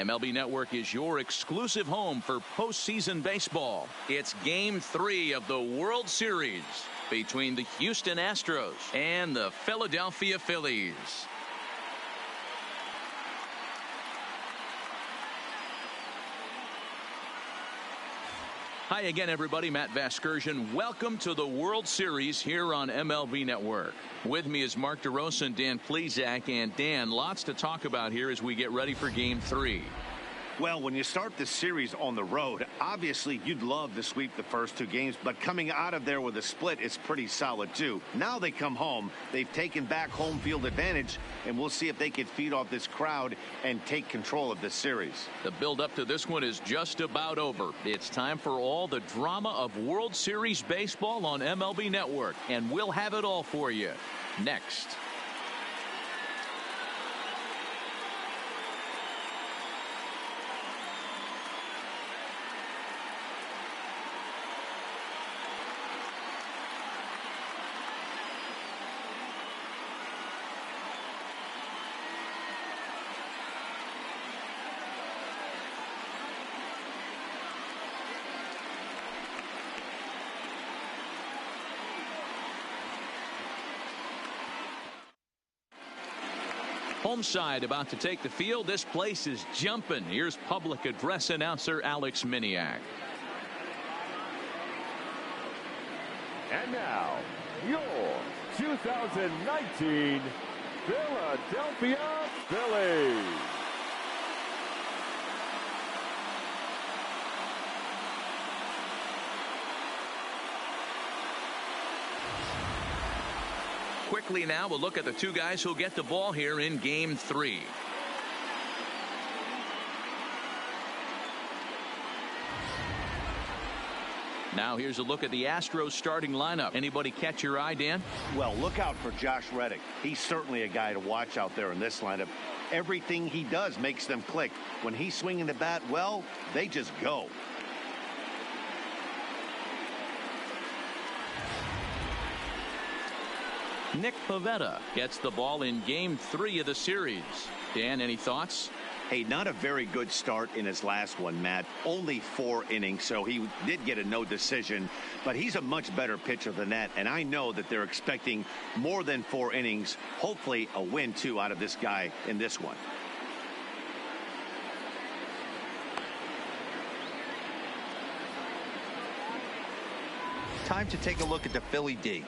MLB Network is your exclusive home for postseason baseball. It's Game 3 of the World Series between the Houston Astros and the Philadelphia Phillies. Hi again, everybody. Matt Vasgersian. Welcome to the World Series here on MLB Network. With me is Mark DeRosa and Dan Plesac. And Dan, lots to talk about here as we get ready for Game 3. Well, when you start this series on the road, obviously you'd love to sweep the first two games, but coming out of there with a split is pretty solid too. Now they come home, they've taken back home field advantage, and we'll see if they can feed off this crowd and take control of this series. The build up to this one is just about over. It's time for all the drama of World Series baseball on MLB Network, and we'll have it all for you next. Home side about to take the field. This place is jumping. Here's public address announcer Alex Miniak. And now, your 2019 Philadelphia Phillies. Quickly now, we'll look at the two guys who'll get the ball here in Game 3. Now here's a look at the Astros starting lineup. Anybody catch your eye, Dan? Well, look out for Josh Reddick. He's certainly a guy to watch out there in this lineup. Everything he does makes them click. When he's swinging the bat, well, they just go. Nick Pivetta gets the ball in Game 3 of the series. Dan, any thoughts? Hey, not a very good start in his last one, Matt. Only 4 innings, so he did get a no decision. But he's a much better pitcher than that, and I know that they're expecting more than 4 innings. Hopefully a win, too, out of this guy in this one. Time to take a look at the Philly D.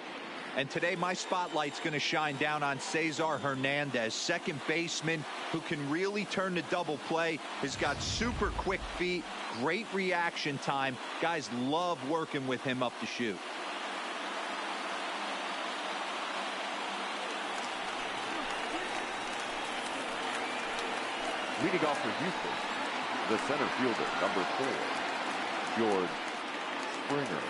And today my spotlight's going to shine down on Cesar Hernandez, second baseman who can really turn the double play. Has got super quick feet, great reaction time. Guys love working with him up the chute. Leading off for Houston, the center fielder, number 4, George Springer.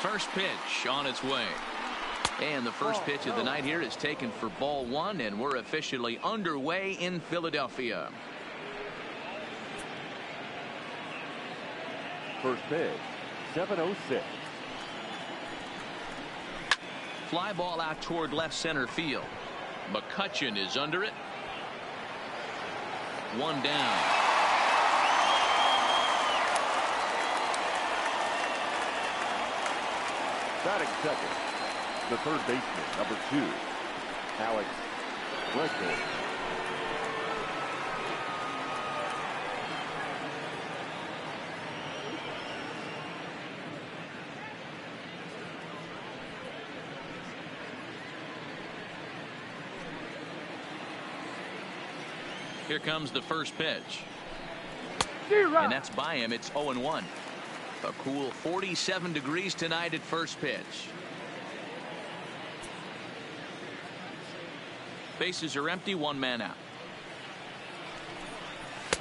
First pitch on its way. And the first pitch of the night here is taken for ball 1, and we're officially underway in Philadelphia. First pitch, 7:06. Fly ball out toward left center field. McCutchen is under it. One down. Batting second, the third baseman, number 2, Alex Bregman. Here comes the first pitch. And that's by him. It's 0-1. A cool 47 degrees tonight at first pitch. Bases are empty, 1 man out.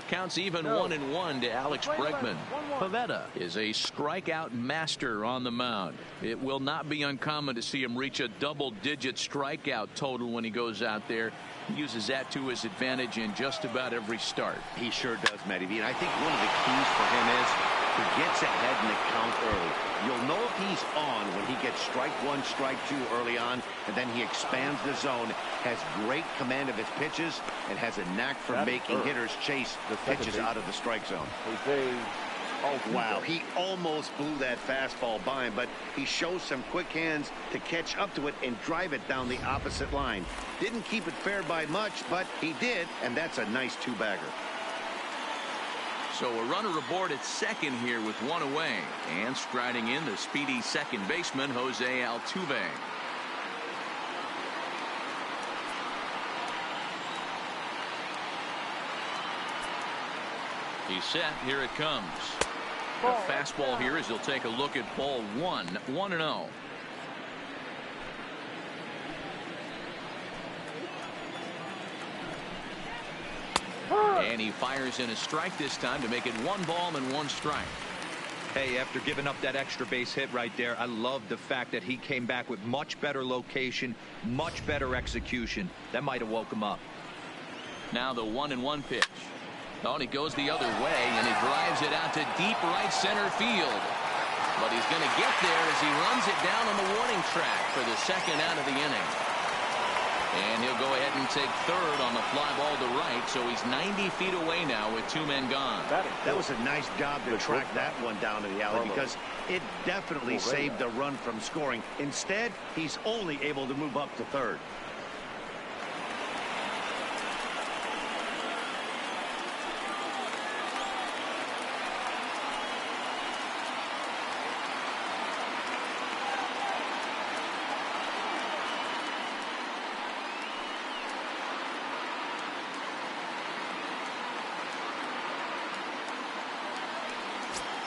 Counts even 1-1 to Alex Bregman. Pivetta is a strikeout master on the mound. It will not be uncommon to see him reach a double-digit strikeout total when he goes out there. He uses that to his advantage in just about every start. He sure does, Matty V. And I think one of the keys for him is he gets ahead in the count early. You'll know if he's on when he gets strike one, strike two early on, and then he expands the zone, has great command of his pitches, and has a knack for making hitters chase the pitches out of the strike zone. Wow, he almost blew that fastball by him, but he shows some quick hands to catch up to it and drive it down the opposite line. Didn't keep it fair by much, but he did, and that's a nice two-bagger. So a runner aboard at second here with one away, and striding in the speedy second baseman Jose Altuve. He's set. Here it comes. The fastball here as he'll take a look at ball one. 1-0. And he fires in a strike this time to make it 1 ball and 1 strike. Hey, after giving up that extra base hit right there, I love the fact that he came back with much better location, much better execution. That might have woke him up. Now the 1-1 pitch. Oh, and he goes the other way, and he drives it out to deep right center field. But he's going to get there as he runs it down on the warning track for the second out of the inning. And he'll go ahead and take third on the fly ball to right, so he's 90 feet away now with 2 men gone. That was a nice job to track that one down to the alley, because it definitely saved the run from scoring. Instead, he's only able to move up to third.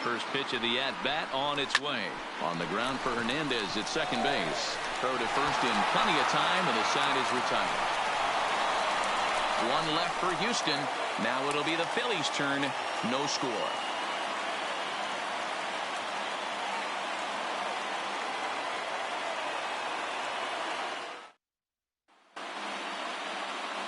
First pitch of the at-bat on its way. On the ground for Hernandez at second base. Throw to first in plenty of time, and the side is retired. 1 left for Houston. Now it'll be the Phillies' turn. No score.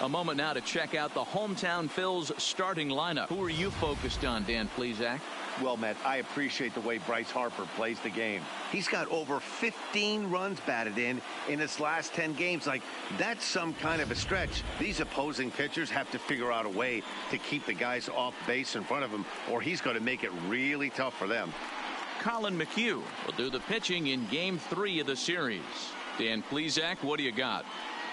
A moment now to check out the hometown Phils starting lineup. Who are you focused on, Dan Plesac? Well, Matt, I appreciate the way Bryce Harper plays the game. He's got over 15 runs batted in his last 10 games. Like, that's some kind of a stretch. These opposing pitchers have to figure out a way to keep the guys off base in front of him, or he's going to make it really tough for them. Colin McHugh will do the pitching in Game 3 of the series. Dan Plesac, what do you got?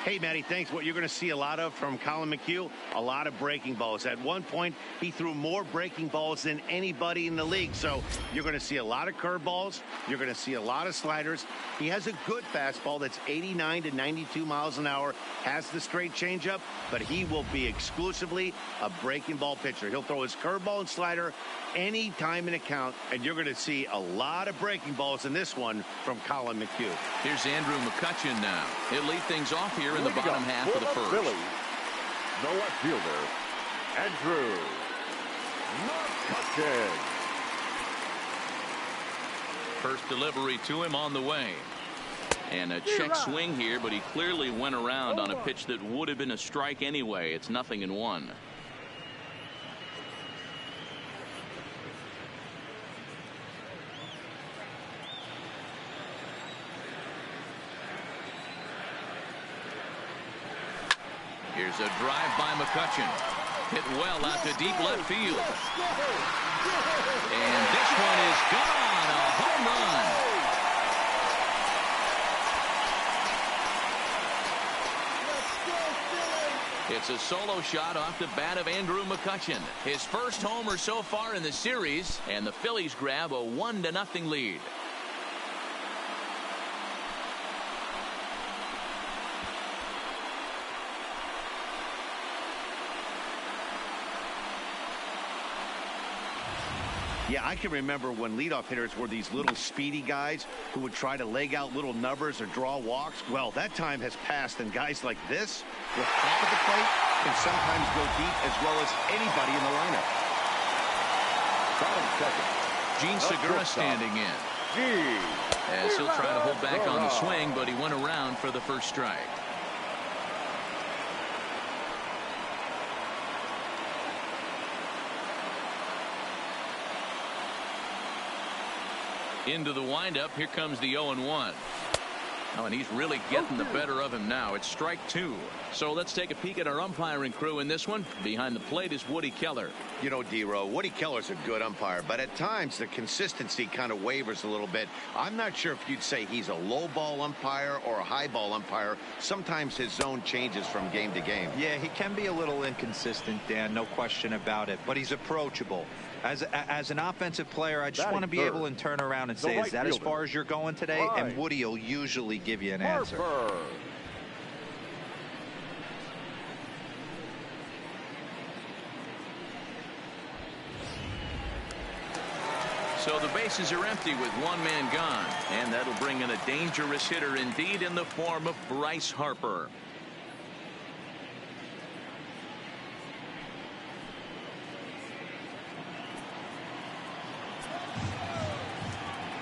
Hey, Matty, thanks. What you're going to see a lot of from Colin McHugh, a lot of breaking balls. At one point, he threw more breaking balls than anybody in the league. So you're going to see a lot of curveballs. You're going to see a lot of sliders. He has a good fastball that's 89 to 92 miles an hour, has the straight changeup, but he will be exclusively a breaking ball pitcher. He'll throw his curveball and slider any time in a count, and you're going to see a lot of breaking balls in this one from Colin McHugh. Here's Andrew McCutchen now. He'll lead things off here in the bottom half of the first. Phillies, the left fielder, Andrew McCutchen. First delivery to him on the way. And a check swing here, but he clearly went around on a pitch that would have been a strike anyway. It's 0-1. Here's a drive by McCutchen. Hit well out to deep left field. And this one is gone. A home run. It's a solo shot off the bat of Andrew McCutchen. His first homer so far in the series, and the Phillies grab a 1-0 lead. Yeah, I can remember when leadoff hitters were these little speedy guys who would try to leg out little numbers or draw walks. Well, that time has passed, and guys like this, with pop at the plate, can sometimes go deep as well as anybody in the lineup. Bottom second. Gene Segura standing in. As he'll try to hold back on the swing, but he went around for the first strike. Into the windup. Here comes the 0-1. Oh, and he's really getting the better of him now. It's strike two. So let's take a peek at our umpiring crew in this one. Behind the plate is Woody Keller. You know, D-Row, Woody Keller's a good umpire, but at times the consistency kind of wavers a little bit. I'm not sure if you'd say he's a low ball umpire or a high ball umpire. Sometimes his zone changes from game to game. Yeah, he can be a little inconsistent, Dan, no question about it, but he's approachable. As an offensive player, I just want to be able to turn around and say, is that as far as you're going today? And Woody will usually give you an answer. So the bases are empty with one man gone, and that'll bring in a dangerous hitter indeed in the form of Bryce Harper.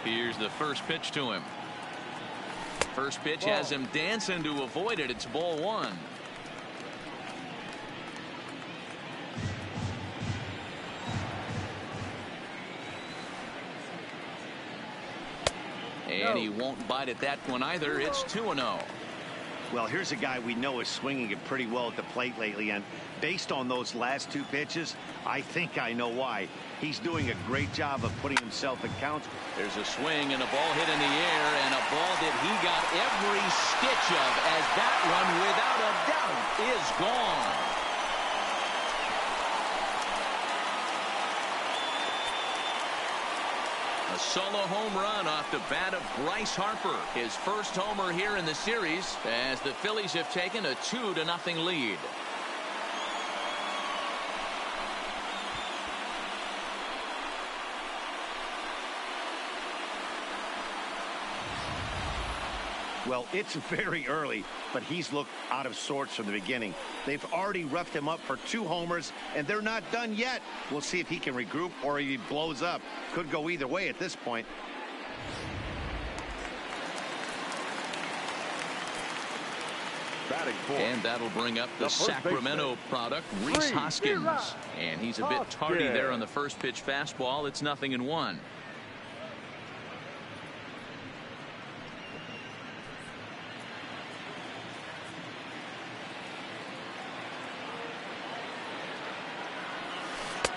Here's the first pitch to him. First pitch has him dancing to avoid it. It's ball one. And he won't bite at that one either. It's 2-0. Well, here's a guy we know is swinging it pretty well at the plate lately, and based on those last two pitches, I think I know why. He's doing a great job of putting himself in counts. There's a swing and a ball hit in the air, and a ball that he got every stitch of, as that one, without a doubt, is gone. A solo home run off the bat of Bryce Harper. His first homer here in the series, as the Phillies have taken a 2-0 lead. Well, it's very early, but he's looked out of sorts from the beginning. They've already roughed him up for 2 homers, and they're not done yet. We'll see if he can regroup or if he blows up. Could go either way at this point. And that'll bring up the Sacramento product, Rhys Hoskins. And he's a bit tardy there on the first pitch fastball. It's 0-1.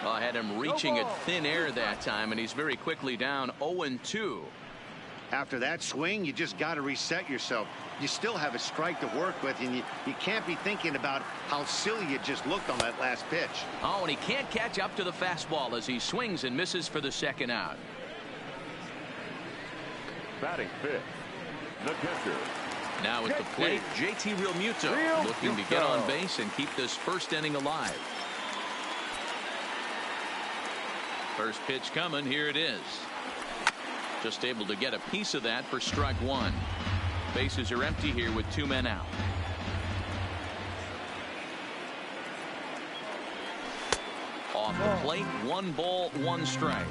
I had him reaching at thin air that time, and he's very quickly down 0-2. After that swing, you just got to reset yourself. You still have a strike to work with, and you can't be thinking about how silly you just looked on that last pitch. Oh, and he can't catch up to the fastball as he swings and misses for the second out. Batting fifth, the catcher. Now at the plate, JT Realmuto looking to get on base and keep this first inning alive. First pitch coming. Here it is. Just able to get a piece of that for strike one. Bases are empty here with 2 men out. Off the plate, 1 ball, 1 strike.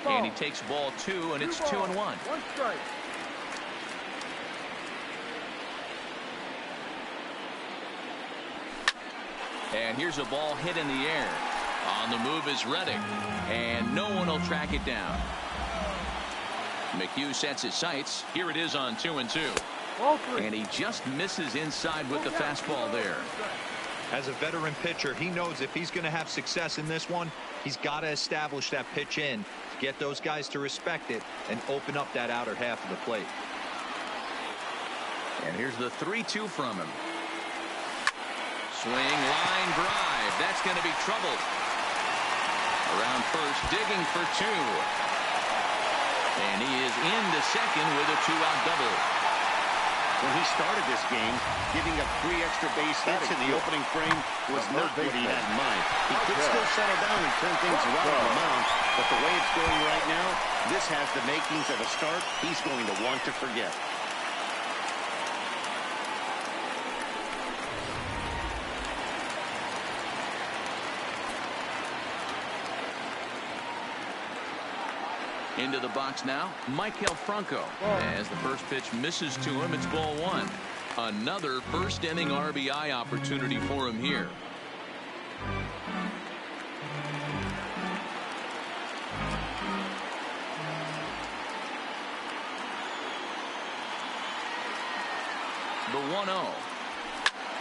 And he takes ball 2, and it's 2-1. 1 strike. And here's a ball hit in the air. On the move is Reddick, and no one will track it down. McHugh sets his sights. Here it is on 2-2. And he just misses inside with the fastball there. As a veteran pitcher, he knows if he's going to have success in this one, he's got to establish that pitch in, get those guys to respect it, and open up that outer half of the plate. And here's the 3-2 from him. swing, line drive. That's going to be trouble. Around first, digging for two. And he is into second with a two-out double. When he started this game, giving up 3 extra base hits in the opening frame was not what he had in mind. He could still settle down and turn things around on the mound, but the way it's going right now, this has the makings of a start he's going to want to forget. Into the box now, Michael Franco. As the first pitch misses to him, it's ball 1. Another first inning RBI opportunity for him here. The 1-0.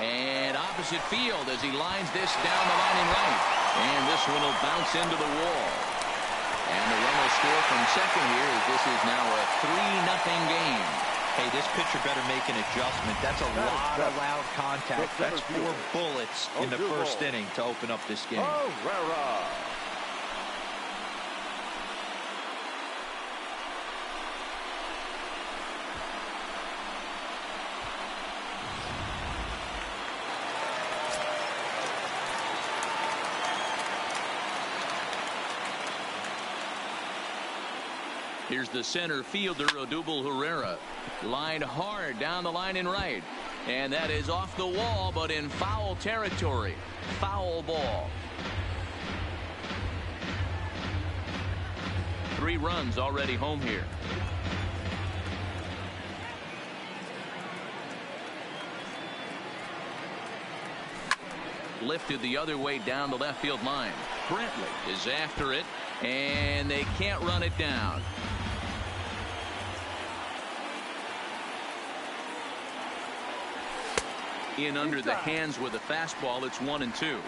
And opposite field as he lines this down the line in right. And this one will bounce into the wall. And the run will score from second here as this is now a 3-0 game. Hey, this pitcher better make an adjustment. That's a lot of loud contact. That's 4 bullets in the first inning to open up this game. Here's the center fielder, Odubel Herrera. Lined hard down the line in right. And that is off the wall, but in foul territory. Foul ball. 3 runs already home here. Lifted the other way down the left field line. Brantley is after it, and they can't run it down. In under the hands with a fastball. It's 1-2.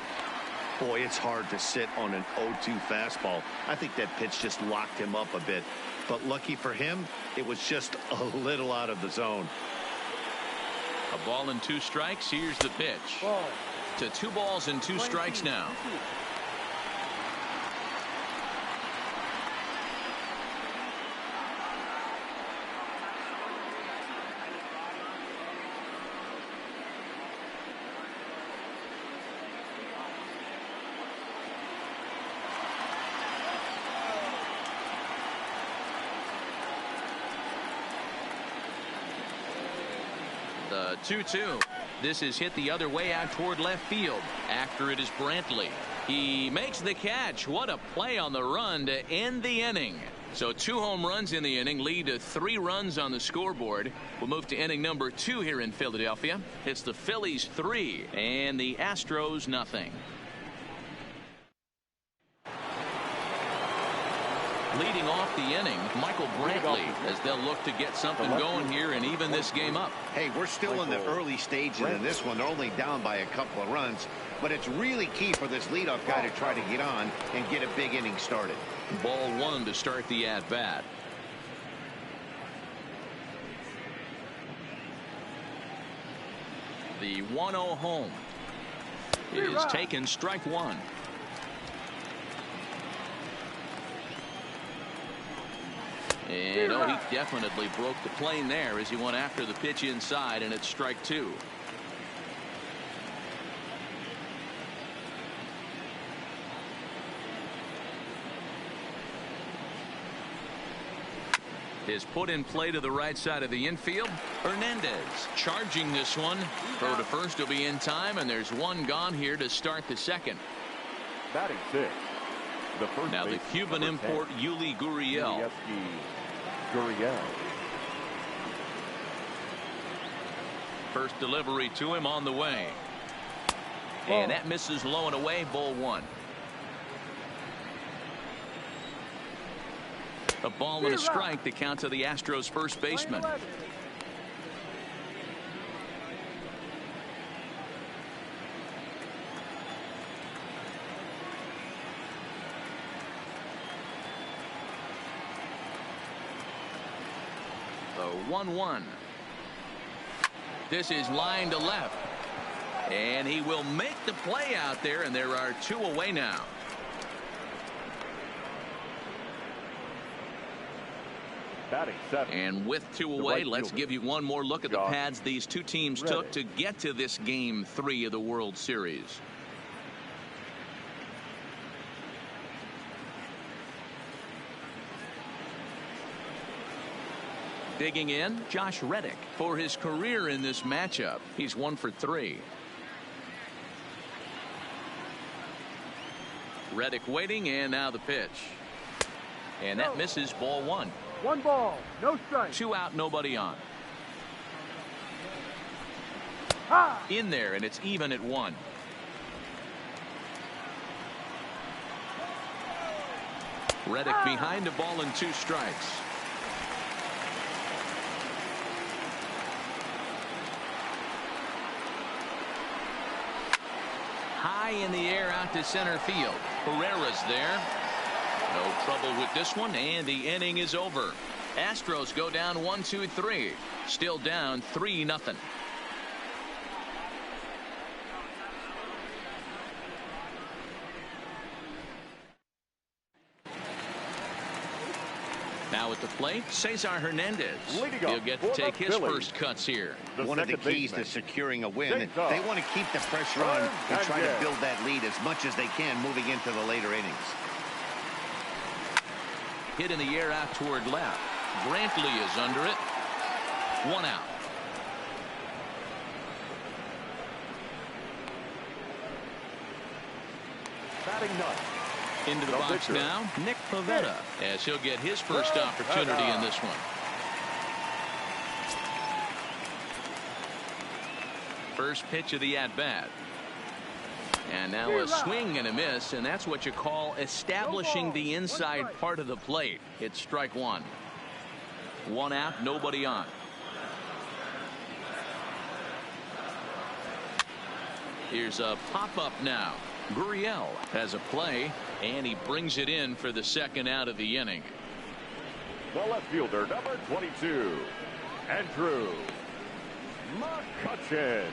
Boy, it's hard to sit on an 0-2 fastball. I think that pitch just locked him up a bit. But lucky for him, it was just a little out of the zone. A ball and 2 strikes. Here's the pitch. To 2 balls and 2 strikes now. The 2-2. This is hit the other way out toward left field. After it is Brantley. He makes the catch. What a play on the run to end the inning. So 2 home runs in the inning lead to 3 runs on the scoreboard. We'll move to inning number 2 here in Philadelphia. It's the Phillies 3 and the Astros nothing. Leading off the inning, Michael Brantley, as they'll look to get something going here and even this game up. Hey, we're still in the early stages of this one. They're only down by a couple of runs, but it's really key for this leadoff guy to try to get on and get a big inning started. Ball 1 to start the at-bat. The 1-0 home is taken, strike 1. And he definitely broke the plane there as he went after the pitch inside, and it's strike 2. Is put in play to the right side of the infield. Hernandez charging this one. Throw to first will be in time, and there's 1 gone here to start the second. Batting 6. Now the Cuban import Yuli Gurriel. First delivery to him on the way. And that misses low and away, ball 1. A ball and a strike to count to the Astros first baseman. The 1-1. This is line to left. And he will make the play out there, and there are 2 away now. Batting 7. And with 2 away, let's give you one more look at the paths these 2 teams took to get to this Game 3 of the World Series. Digging in, Josh Reddick. For his career in this matchup, he's 1 for 3. Reddick waiting, and now the pitch. And that misses, ball 1. 1 ball, no strike. 2 out, nobody on. In there, and it's even at 1. Reddick behind a ball and 2 strikes. High in the air out to center field. Herrera's there. No trouble with this one, and the inning is over. Astros go down 1-2-3. Still down 3-0. Now at the plate, Cesar Hernandez. He'll get to take his first cuts here. One of the keys to securing a win, they want to keep the pressure on and try to build that lead as much as they can moving into the later innings. Hit in the air out toward left. Brantley is under it. 1 out. Batting 9. Into the box now, Nick Pivetta, as he'll get his first opportunity in this one. First pitch of the at-bat. And now a swing and a miss, and that's what you call establishing the inside part of the plate. It's strike 1. 1 out, nobody on. Here's a pop-up now. Gurriel has a play, and he brings it in for the 2nd out of the inning. The left fielder, number 22, Andrew McCutchen.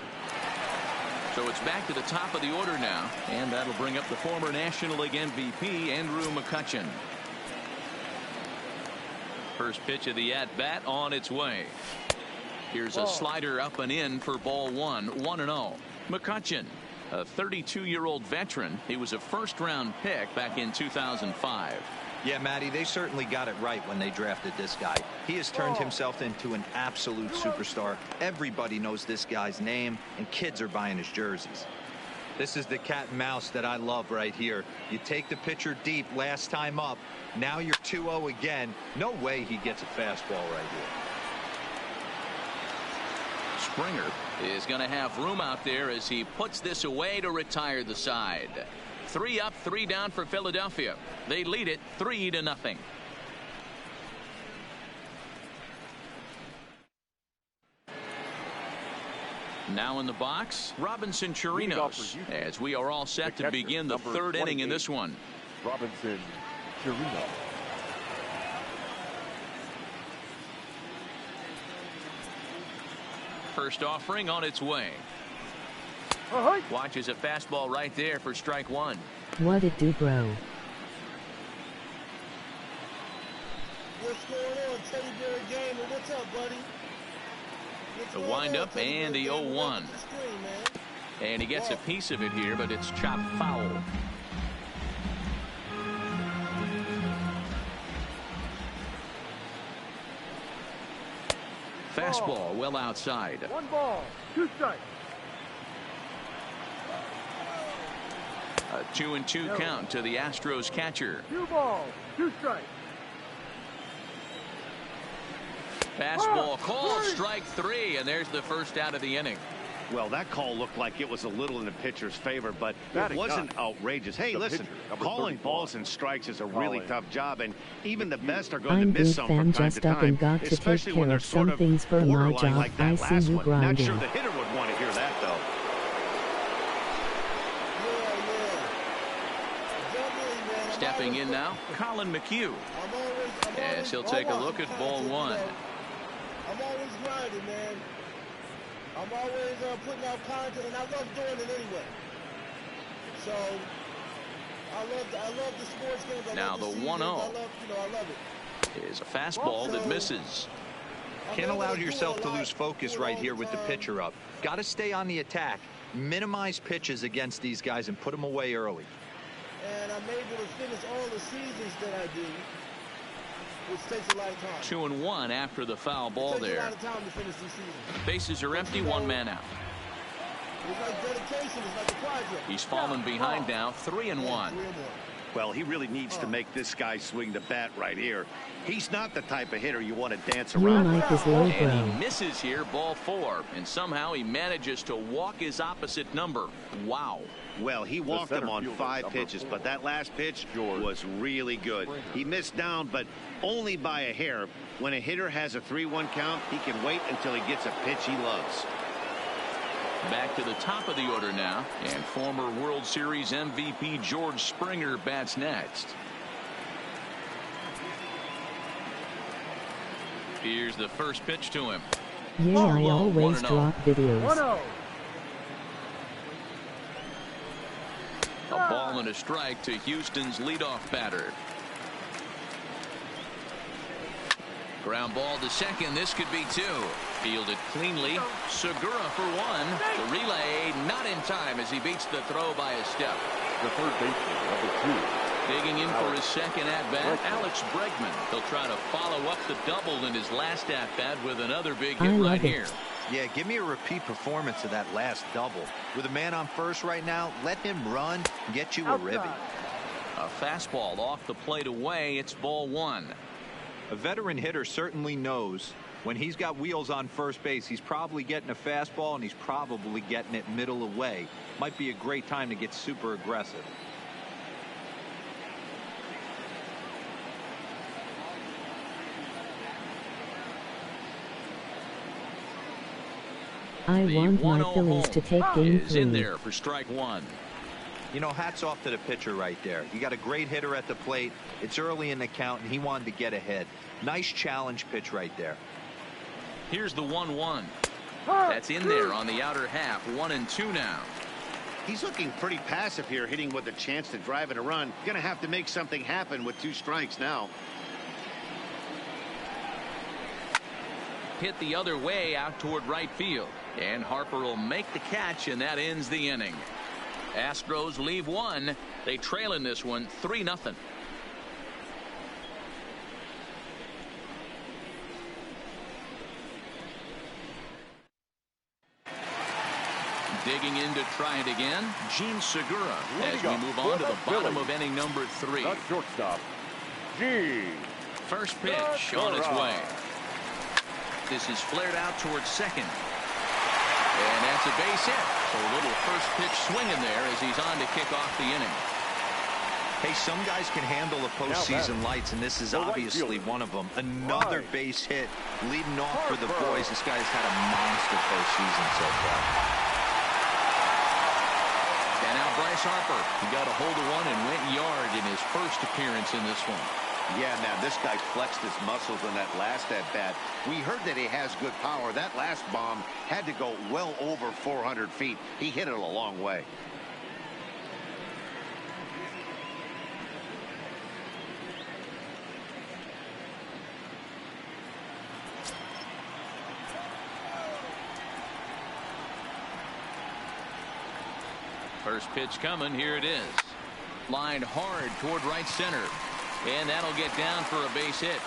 So it's back to the top of the order now, and that'll bring up the former National League MVP, Andrew McCutchen. First pitch of the at-bat on its way. Here's a slider up and in for ball 1, 1-0. McCutchen, a 32-year-old veteran. He was a first-round pick back in 2005. Yeah, Matty, they certainly got it right when they drafted this guy. He has turned himself into an absolute superstar. Everybody knows this guy's name, and kids are buying his jerseys. This is the cat and mouse that I love right here. You take the pitcher deep last time up. Now you're 2-0 again. No way he gets a fastball right here. Springer is going to have room out there as he puts this away to retire the side. 3 up, 3 down for Philadelphia. They lead it 3-0. Now in the box, Robinson Chirinos, as we are all set to begin the 3rd inning in this one. Robinson Chirinos. First offering on its way. Watches a fastball right there for strike 1. What it do, bro? What's going on, Teddy Bear Gamer? What's up, buddy? The windup and the 0-1. And he gets a piece of it here, but it's chopped foul. Fastball well outside. 1 ball, 2 strikes. A 2-2 count to the Astros catcher. 2 balls, 2 strikes. Fastball called, strike 3, and there's the first out of the inning. Well, that call looked like it was a little in the pitcher's favor, but it wasn't outrageous. Hey, listen, calling balls and strikes is a really tough job, and even the best are going to miss some from time to time, especially when they're sort of borderline like that last one. Not sure the hitter would want to hear that, though. Stepping in now, Colin McHugh, as he'll take a look at ball 1. I'm always grinding, man. I'm always putting out content, and I love doing it anyway. So I love the sports games. Now the 1-0 I love it. is a fastball that misses. Can't allow yourself to lose focus right here with the pitcher up. Got to stay on the attack. Minimize pitches against these guys and put them away early. And I'm able to finish all the seasons that I do, which takes a lot of time. 2-1 after the foul ball there. It takes a lot of time to finish these seasons. Bases are empty, one man out. It's like dedication. It's like a project. He's fallen behind now, 3-1. Well, he really needs to make this guy swing the bat right here. He's not the type of hitter you want to dance around. Your mic is low, And bro. he misses here, ball 4. And somehow he manages to walk his opposite number. Wow. Well, he walked him on 5 pitches, but that last pitch was really good. He missed down, but only by a hair. When a hitter has a 3-1 count, he can wait until he gets a pitch he loves. Back to the top of the order now, and former World Series MVP George Springer bats next. Here's the first pitch to him. Yeah, I always 1-0. drop videos. 1-0. A ball and a strike to Houston's leadoff batter. Ground ball to second. This could be 2. Fielded cleanly. Segura for 1. The relay not in time as he beats the throw by a step. The third baseman, number 2. Digging in for his second at-bat, Alex Bregman. He'll try to follow up the double in his last at-bat with another big hit right here. Yeah, give me a repeat performance of that last double. With a man on first right now, let him run and get you a ribby. A fastball off the plate away. It's ball 1. A veteran hitter certainly knows when he's got wheels on first base, he's probably getting a fastball and he's probably getting it middle away. Might be a great time to get super aggressive. I want my Phillies to take game Is in 3. there for strike 1. You know, hats off to the pitcher right there. You got a great hitter at the plate. It's early in the count, and he wanted to get ahead. Nice challenge pitch right there. Here's the 1-1. That's in there on the outer half. 1-2 now. He's looking pretty passive here, hitting with a chance to drive in a run. Going to have to make something happen with 2 strikes now. Hit the other way out toward right field. And Harper will make the catch, and that ends the inning. Astros leave 1. They trail in this one 3-0. Digging in to try it again, Gene Segura, as we move on to the bottom of inning number 3. The shortstop, Gene. First pitch on its way. This is flared out towards second. And that's a base hit. So a little first pitch swinging there as he's on to kick off the inning. Hey, some guys can handle the postseason lights, and this is obviously one of them. Another base hit leading off for the boys. This guy's had a monster postseason so far. And now Bryce Harper. He got a hold of one and went yard in his first appearance in this one. Yeah, man, this guy flexed his muscles in that last at-bat. We heard that he has good power. That last bomb had to go well over 400 feet. He hit it a long way. First pitch coming. Here it is. Lined hard toward right center. And that'll get down for a base hit.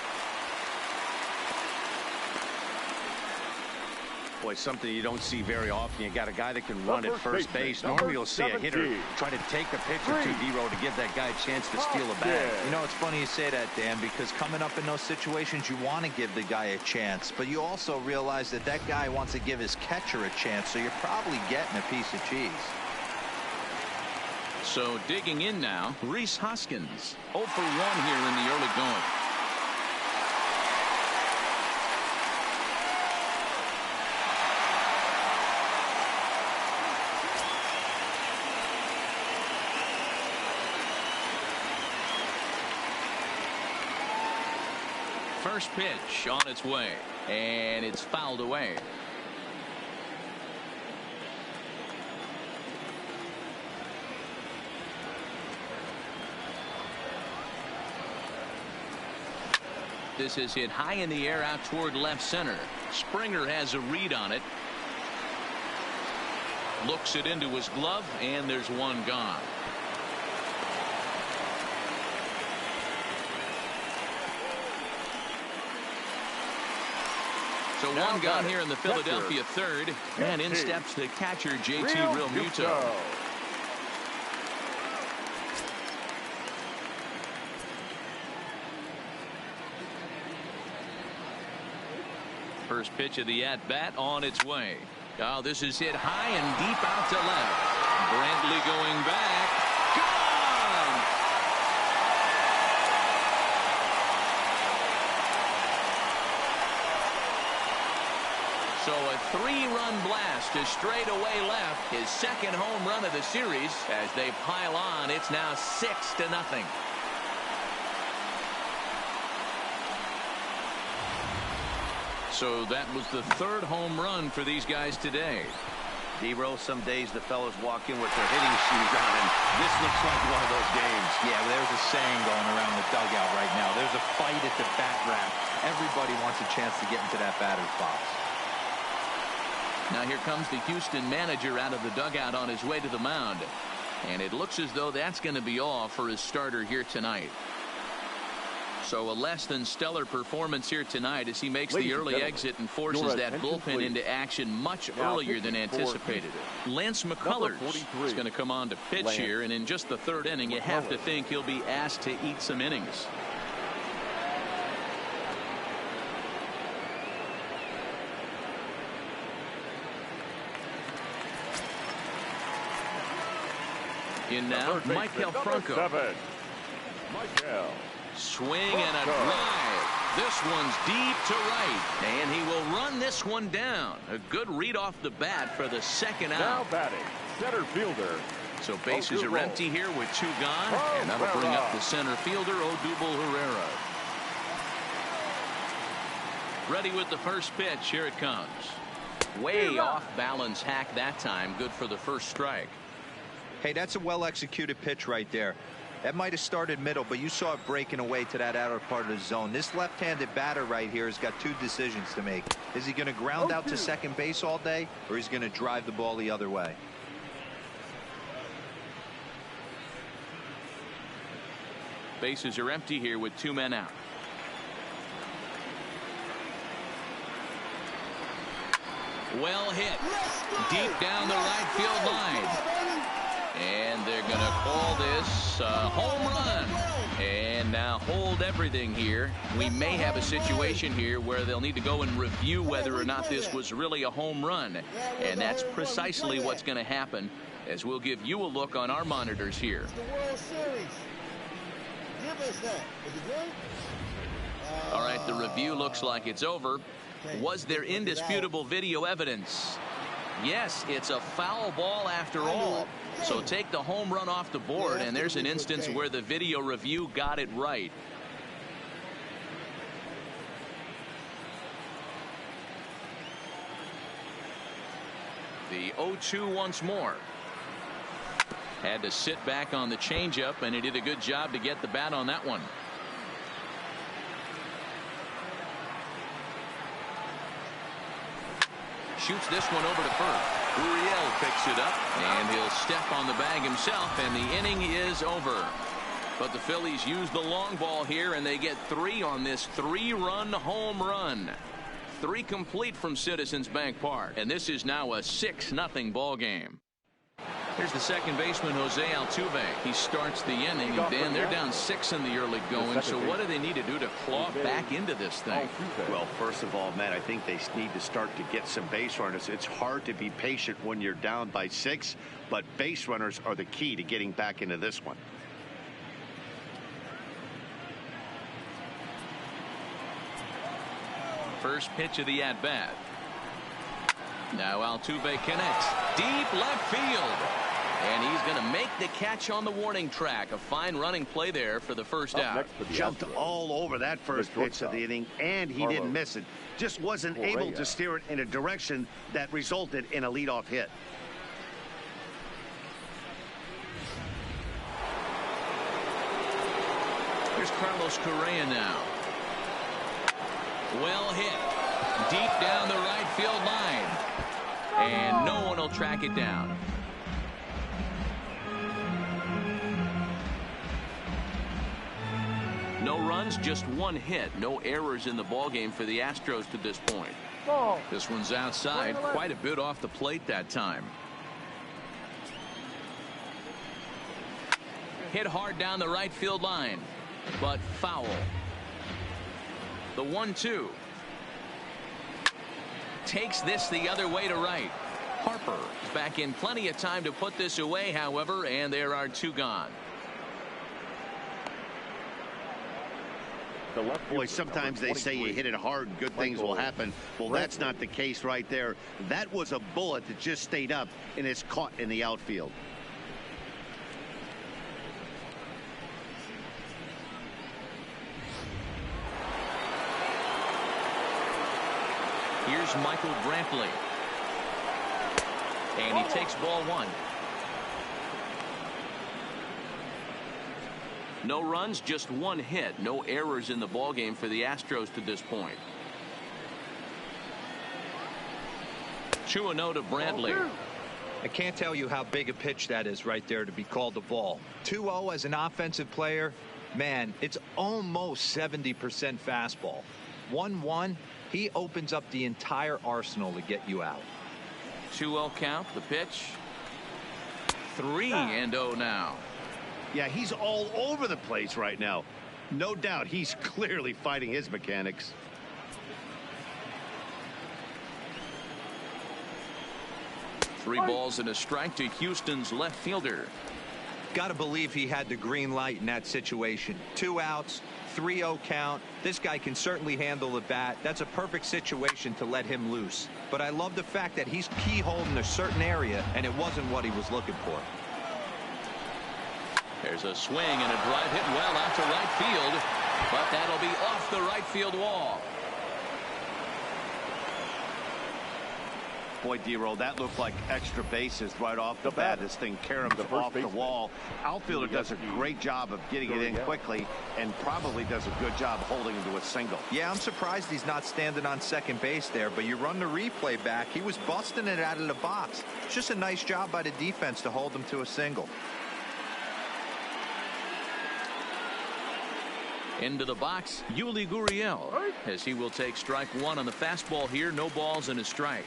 Boy, something you don't see very often. You got a guy that can run at first base. Normally you'll see a hitter try to take a pitch or 2 D-row to give that guy a chance to steal a bag. You know, it's funny you say that, Dan, because coming up in those situations, you want to give the guy a chance, but you also realize that that guy wants to give his catcher a chance, so you're probably getting a piece of cheese. So digging in now, Rhys Hoskins. 0 for 1 here in the early going. First pitch on its way, and it's fouled away. This is hit high in the air out toward left center. Springer has a read on it. Looks it into his glove, and there's one gone. So one gone here in the Philadelphia third, and in steps the catcher JT Realmuto. First pitch of the at-bat on its way. Oh, this is hit high and deep out to left. Brantley going back. Gone! So a three-run blast to straightaway left. His second home run of the series. As they pile on, it's now 6-0. So that was the third home run for these guys today. D-Row, some days the fellas walk in with their hitting shoes on, and this looks like one of those games. Yeah, well, there's a saying going around the dugout right now. There's a fight at the bat rack. Everybody wants a chance to get into that batter's box. Now here comes the Houston manager out of the dugout on his way to the mound. And it looks as though that's going to be all for his starter here tonight. So a less than stellar performance here tonight as he makes the early exit and forces that bullpen into action much earlier than anticipated. Lance McCullers is going to come on to pitch here, and in just the third inning you have to think he'll be asked to eat some innings. In now, Michael Franco. Swing and a drive. This one's deep to right, and he will run this one down. A good read off the bat for the second out. Now batting, center fielder. So bases are empty here with two gone, and that'll bring up the center fielder, Odubel Herrera. Ready with the first pitch. Here it comes. Way off balance hack that time. Good for the first strike. Hey, that's a well-executed pitch right there. That might have started middle, but you saw it breaking away to that outer part of the zone. This left-handed batter right here has got two decisions to make. Is he going to ground out to second base all day, or is he going to drive the ball the other way? Bases are empty here with two men out. Well hit. Deep down the right field line. And they're going to call this a home run. And now hold everything here. We may have a situation here where they'll need to go and review whether or not this was really a home run. And that's precisely what's going to happen, as we'll give you a look on our monitors here. The World Series. Give us that. Is it good? All right, the review looks like it's over. Was there indisputable video evidence? Yes, it's a foul ball after all. So take the home run off the board, and there's an instance where the video review got it right. The 0-2 once more. Had to sit back on the changeup, and he did a good job to get the bat on that one. Shoots this one over to first. Uriel picks it up, and he'll step on the bag himself, and the inning is over. But the Phillies use the long ball here, and they get three on this three-run home run. Three complete from Citizens Bank Park, and this is now a 6-0 ball game. Here's the second baseman, Jose Altuve. He starts the inning, and Dan, they're down 6 in the early going. So what do they need to do to claw back into this thing? Well, first of all, Matt, I think they need to start to get some base runners. It's hard to be patient when you're down by 6, but base runners are the key to getting back into this one. First pitch of the at-bat. Now Altuve connects. Deep left field. And he's going to make the catch on the warning track. A fine running play there for the first out. Jumped all over that first pitch of the inning, and he didn't miss it. Just wasn't able to steer it in a direction that resulted in a leadoff hit. Here's Carlos Correa now. Well hit. Deep down the right field line. And no one will track it down. No runs, just one hit. No errors in the ballgame for the Astros to this point. Ball. This one's outside. Quite a bit off the plate that time. Hit hard down the right field line, but foul. The 1-2. Takes this the other way to right. Harper back in plenty of time to put this away, however, and there are two gone. Boy, sometimes they say you hit it hard, good things will happen. Well, that's not the case right there. That was a bullet that just stayed up and is caught in the outfield. Here's Michael Brantley. And he takes ball one. No runs, just one hit. No errors in the ballgame for the Astros to this point. 2-0 to Brantley. I can't tell you how big a pitch that is right there to be called a ball. 2-0 as an offensive player, man, it's almost 70% fastball. 1-1, he opens up the entire arsenal to get you out. 2-0 count, the pitch. 3-0 now. Yeah, he's all over the place right now. No doubt he's clearly fighting his mechanics. Three balls and a strike to Houston's left fielder. Got to believe he had the green light in that situation. 2 outs, 3-0 count. This guy can certainly handle the bat. That's a perfect situation to let him loose. But I love the fact that he's keyholed in a certain area, and it wasn't what he was looking for. There's a swing and a drive hit well out to right field, but that'll be off the right field wall. Boy, D-Roll, that looked like extra bases right off the bat. This thing caroms off the wall. Outfielder does a great job of getting it in quickly and probably does a good job holding him to a single. Yeah, I'm surprised he's not standing on second base there, but you run the replay back. He was busting it out of the box. It's just a nice job by the defense to hold him to a single. Into the box, Yuli Gurriel, as he will take strike one on the fastball here. No balls and a strike.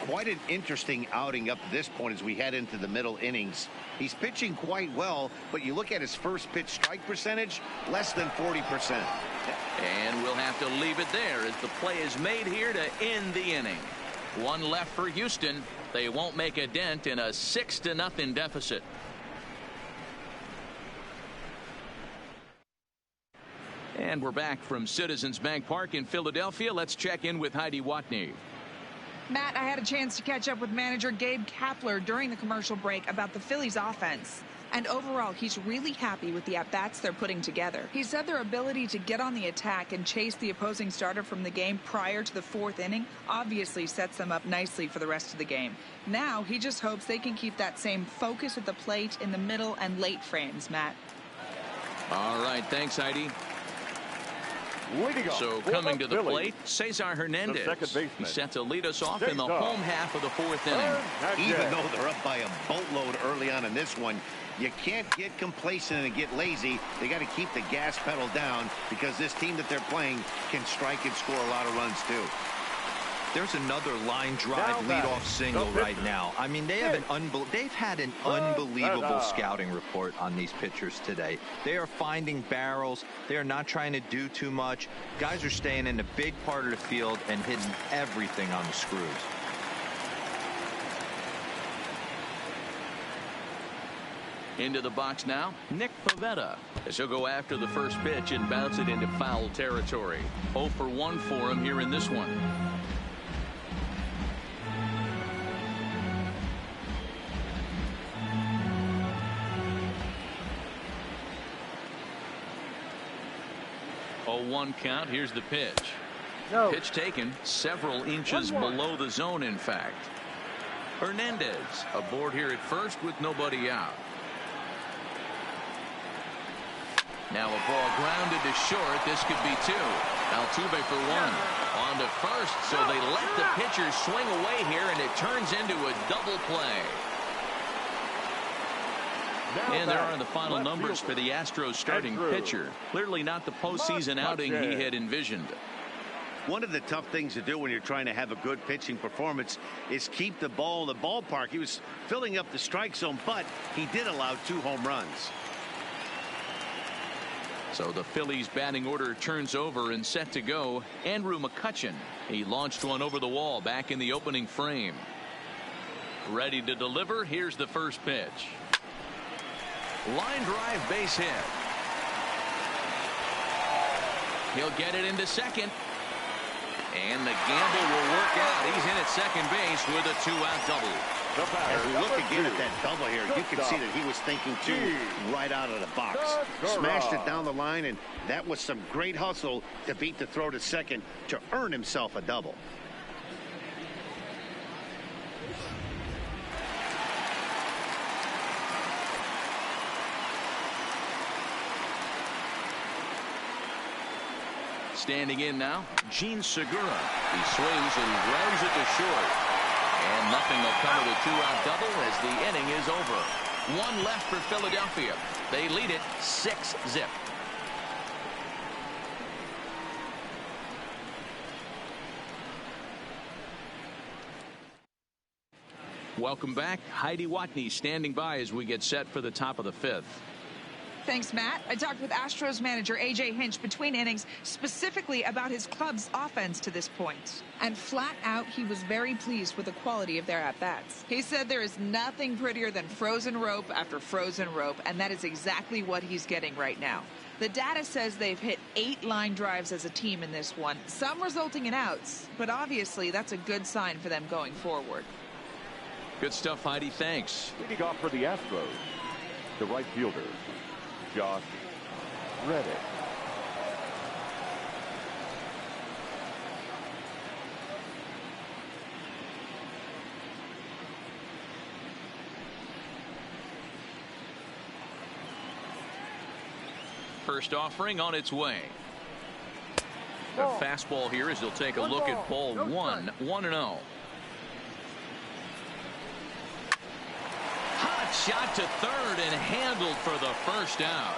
Quite an interesting outing up to this point as we head into the middle innings. He's pitching quite well, but you look at his first pitch strike percentage, less than 40%. And we'll have to leave it there as the play is made here to end the inning. One left for Houston. They won't make a dent in a 6-0 deficit. And we're back from Citizens Bank Park in Philadelphia. Let's check in with Heidi Watney. Matt, I had a chance to catch up with manager Gabe Kapler during the commercial break about the Phillies offense. And overall, he's really happy with the at-bats they're putting together. He said their ability to get on the attack and chase the opposing starter from the game prior to the 4th inning obviously sets them up nicely for the rest of the game. Now, he just hopes they can keep that same focus at the plate in the middle and late frames, Matt. All right, thanks, Heidi. So coming to the plate, Cesar Hernandez. He's set to lead us off in the home half of the 4th inning. Even though they're up by a boatload early on in this one, you can't get complacent and get lazy. They got to keep the gas pedal down because this team that they're playing can strike and score a lot of runs too. There's another line drive leadoff single right now. I mean, they've had an unbelievable scouting report on these pitchers today. They are finding barrels. They are not trying to do too much. Guys are staying in the big part of the field and hitting everything on the screws. Into the box now, Nick Pivetta, as he'll go after the first pitch and bounce it into foul territory. 0 for 1 for him here in this one. One count. Here's the pitch. Pitch taken several inches below the zone, in fact. Hernandez aboard here at first with nobody out. Now a ball grounded to short. This could be two. Altuve for one. On to first, so they let the pitcher swing away here, and it turns into a double play. And there are the final numbers for the Astros starting pitcher. Clearly not the postseason outing he had envisioned. One of the tough things to do when you're trying to have a good pitching performance is keep the ball in the ballpark. He was filling up the strike zone, but he did allow 2 home runs. So the Phillies batting order turns over and set to go. Andrew McCutchen. He launched one over the wall back in the opening frame. Ready to deliver. Here's the first pitch. Line drive, base hit. He'll get it into second. And the gamble will work out. He's in at second base with a 2-out double. As we look again at that double here, you can see that he was thinking too right out of the box. Smashed it down the line, and that was some great hustle to beat the throw to second to earn himself a double. Standing in now, Gene Segura. He swings and grounds it to short. And nothing will come of the 2-out double as the inning is over. 1 left for Philadelphia. They lead it 6-0. Welcome back. Heidi Watney standing by as we get set for the top of the 5th. Thanks, Matt. I talked with Astros manager A.J. Hinch between innings specifically about his club's offense to this point. And flat out, he was very pleased with the quality of their at-bats. He said there is nothing prettier than frozen rope after frozen rope, and that is exactly what he's getting right now. The data says they've hit 8 line drives as a team in this one, some resulting in outs, but obviously that's a good sign for them going forward. Good stuff, Heidi. Thanks. Leading off for the Astros, the right fielder, Josh Reddick. First offering on its way. A fastball here as he'll take a look at ball 1, 1-0. Hot shot to third and handled for the first out.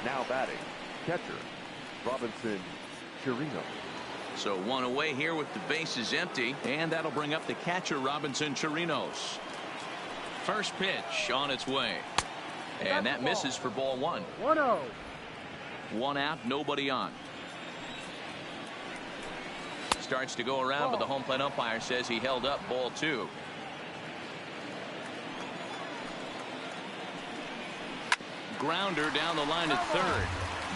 Now batting, catcher, Robinson Chirino. So 1 away here with the bases empty, and that'll bring up the catcher, Robinson Chirinos. First pitch on its way. And that misses for ball 1. 1-0. 1 out, nobody on. Starts to go around, but the home plate umpire says he held up ball 2. Grounder down the line at third,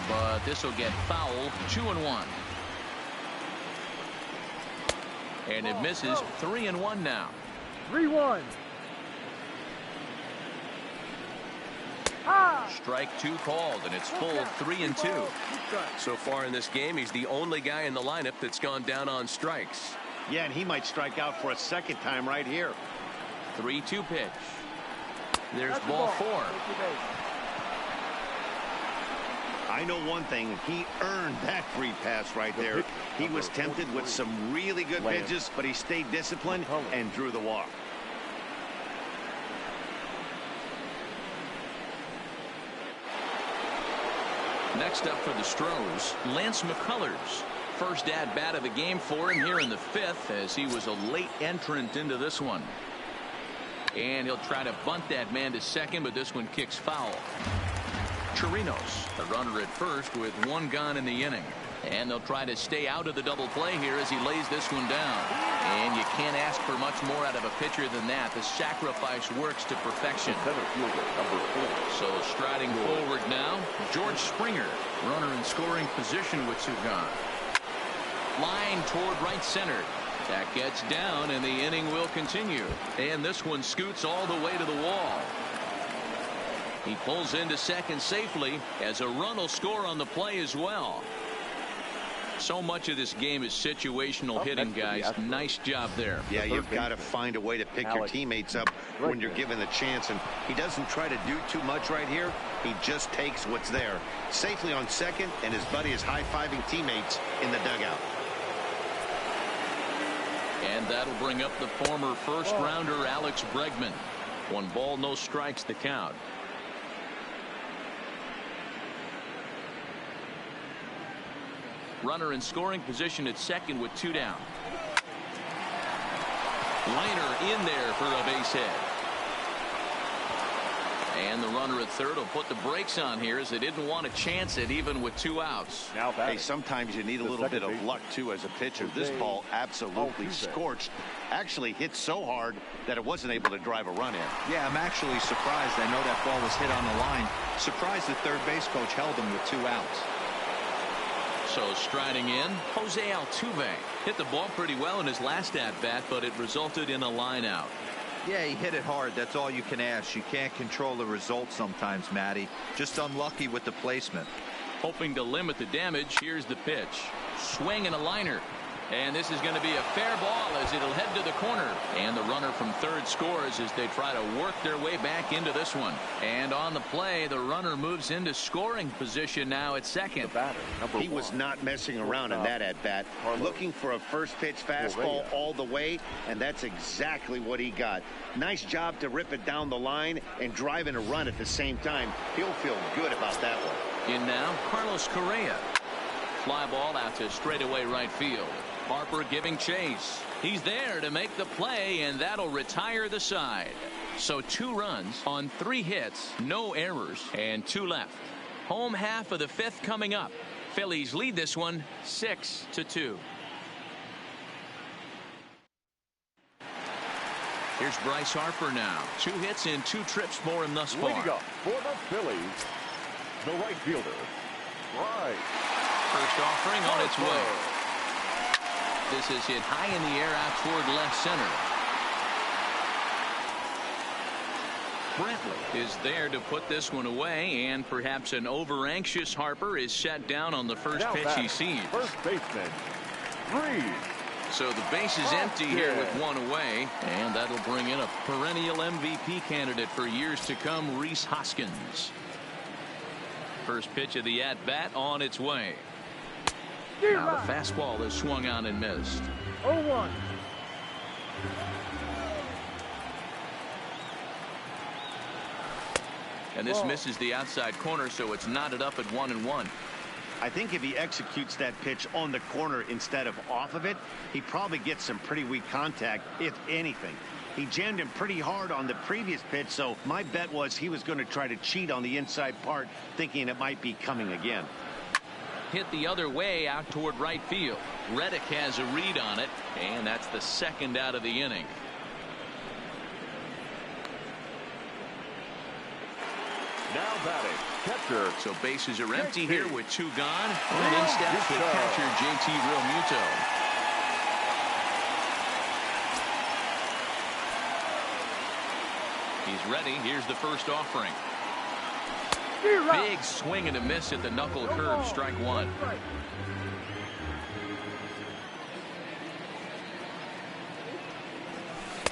but this will get foul. 2-1. And it misses. 3-1 now. 3-1. Strike 2 called, and it's full 3-2. So far in this game, he's the only guy in the lineup that's gone down on strikes. Yeah, and he might strike out for a second time right here. 3-2 pitch. There's ball 4. I know one thing. He earned that free pass right there. He was tempted with some really good pitches, but he stayed disciplined and drew the walk. Next up for the Astros, Lance McCullers. First at bat of the game for him here in the 5th, as he was a late entrant into this one. And he'll try to bunt that man to second, but this one kicks foul. Chirinos, the runner at first with 1 gone in the inning. And they'll try to stay out of the double play here as he lays this one down. And you can't ask for much more out of a pitcher than that. The sacrifice works to perfection. So striding forward now, George Springer, runner in scoring position with 2 gone. Line toward right center. That gets down, and the inning will continue. And this one scoots all the way to the wall. He pulls into second safely as a run will score on the play as well. So much of this game is situational hitting, guys. Nice job there. Yeah, you've got to find a way to pick your teammates up when you're given the chance, and he doesn't try to do too much right here. He just takes what's there. Safely on second, and his buddy is high-fiving teammates in the dugout. And that'll bring up the former first-rounder Alex Bregman. 1 ball, no strikes to count. Runner in scoring position at second with 2 down. Liner in there for a base hit. And the runner at third will put the brakes on here as they didn't want to chance it even with 2 outs. Now hey, sometimes you need a little bit of luck too as a pitcher. This ball absolutely scorched. Actually hit so hard that it wasn't able to drive a run in. Yeah, I'm actually surprised. I know that ball was hit on the line. Surprised the third base coach held him with 2 outs. So striding in, Jose Altuve hit the ball pretty well in his last at-bat, but it resulted in a line out. Yeah, he hit it hard. That's all you can ask. You can't control the result sometimes, Matty. Just unlucky with the placement. Hoping to limit the damage, here's the pitch. Swing and a liner. And this is going to be a fair ball as it'll head to the corner. And the runner from third scores as they try to work their way back into this one. And on the play, the runner moves into scoring position now at second. He was not messing around in that at-bat. Looking for a first pitch fastball all the way, and that's exactly what he got. Nice job to rip it down the line and drive in a run at the same time. He'll feel good about that one. In now, Carlos Correa. Fly ball out to straightaway right field. Harper giving chase. He's there to make the play, and that'll retire the side. So 2 runs on 3 hits, no errors, and 2 left. Home half of the 5th coming up. Phillies lead this one 6-2. Here's Bryce Harper now. 2 hits and 2 trips for him thus far. Leading up for the Phillies, the right fielder, Bryce. First offering on its way. This is hit high in the air out toward left center. Brantley is there to put this one away, and perhaps an over-anxious Harper is set down on the first pitch he sees. First baseman, Reed. So the base is empty here with 1 away, and that'll bring in a perennial MVP candidate for years to come, Rhys Hoskins. First pitch of the at-bat on its way. Now the fastball is swung on and missed. 0-1. And this misses the outside corner, so it's knotted up at 1-1. I think if he executes that pitch on the corner instead of off of it, he probably gets some pretty weak contact, if anything. He jammed him pretty hard on the previous pitch, so my bet was he was going to try to cheat on the inside part, thinking it might be coming again. Hit the other way out toward right field. Reddick has a read on it, and that's the 2nd out of the inning. Now batting, catcher. So bases are empty here with 2 gone. And in steps the catcher, JT Realmuto. He's ready. Here's the first offering. Big swing and a miss at the knuckle curve. Strike 1.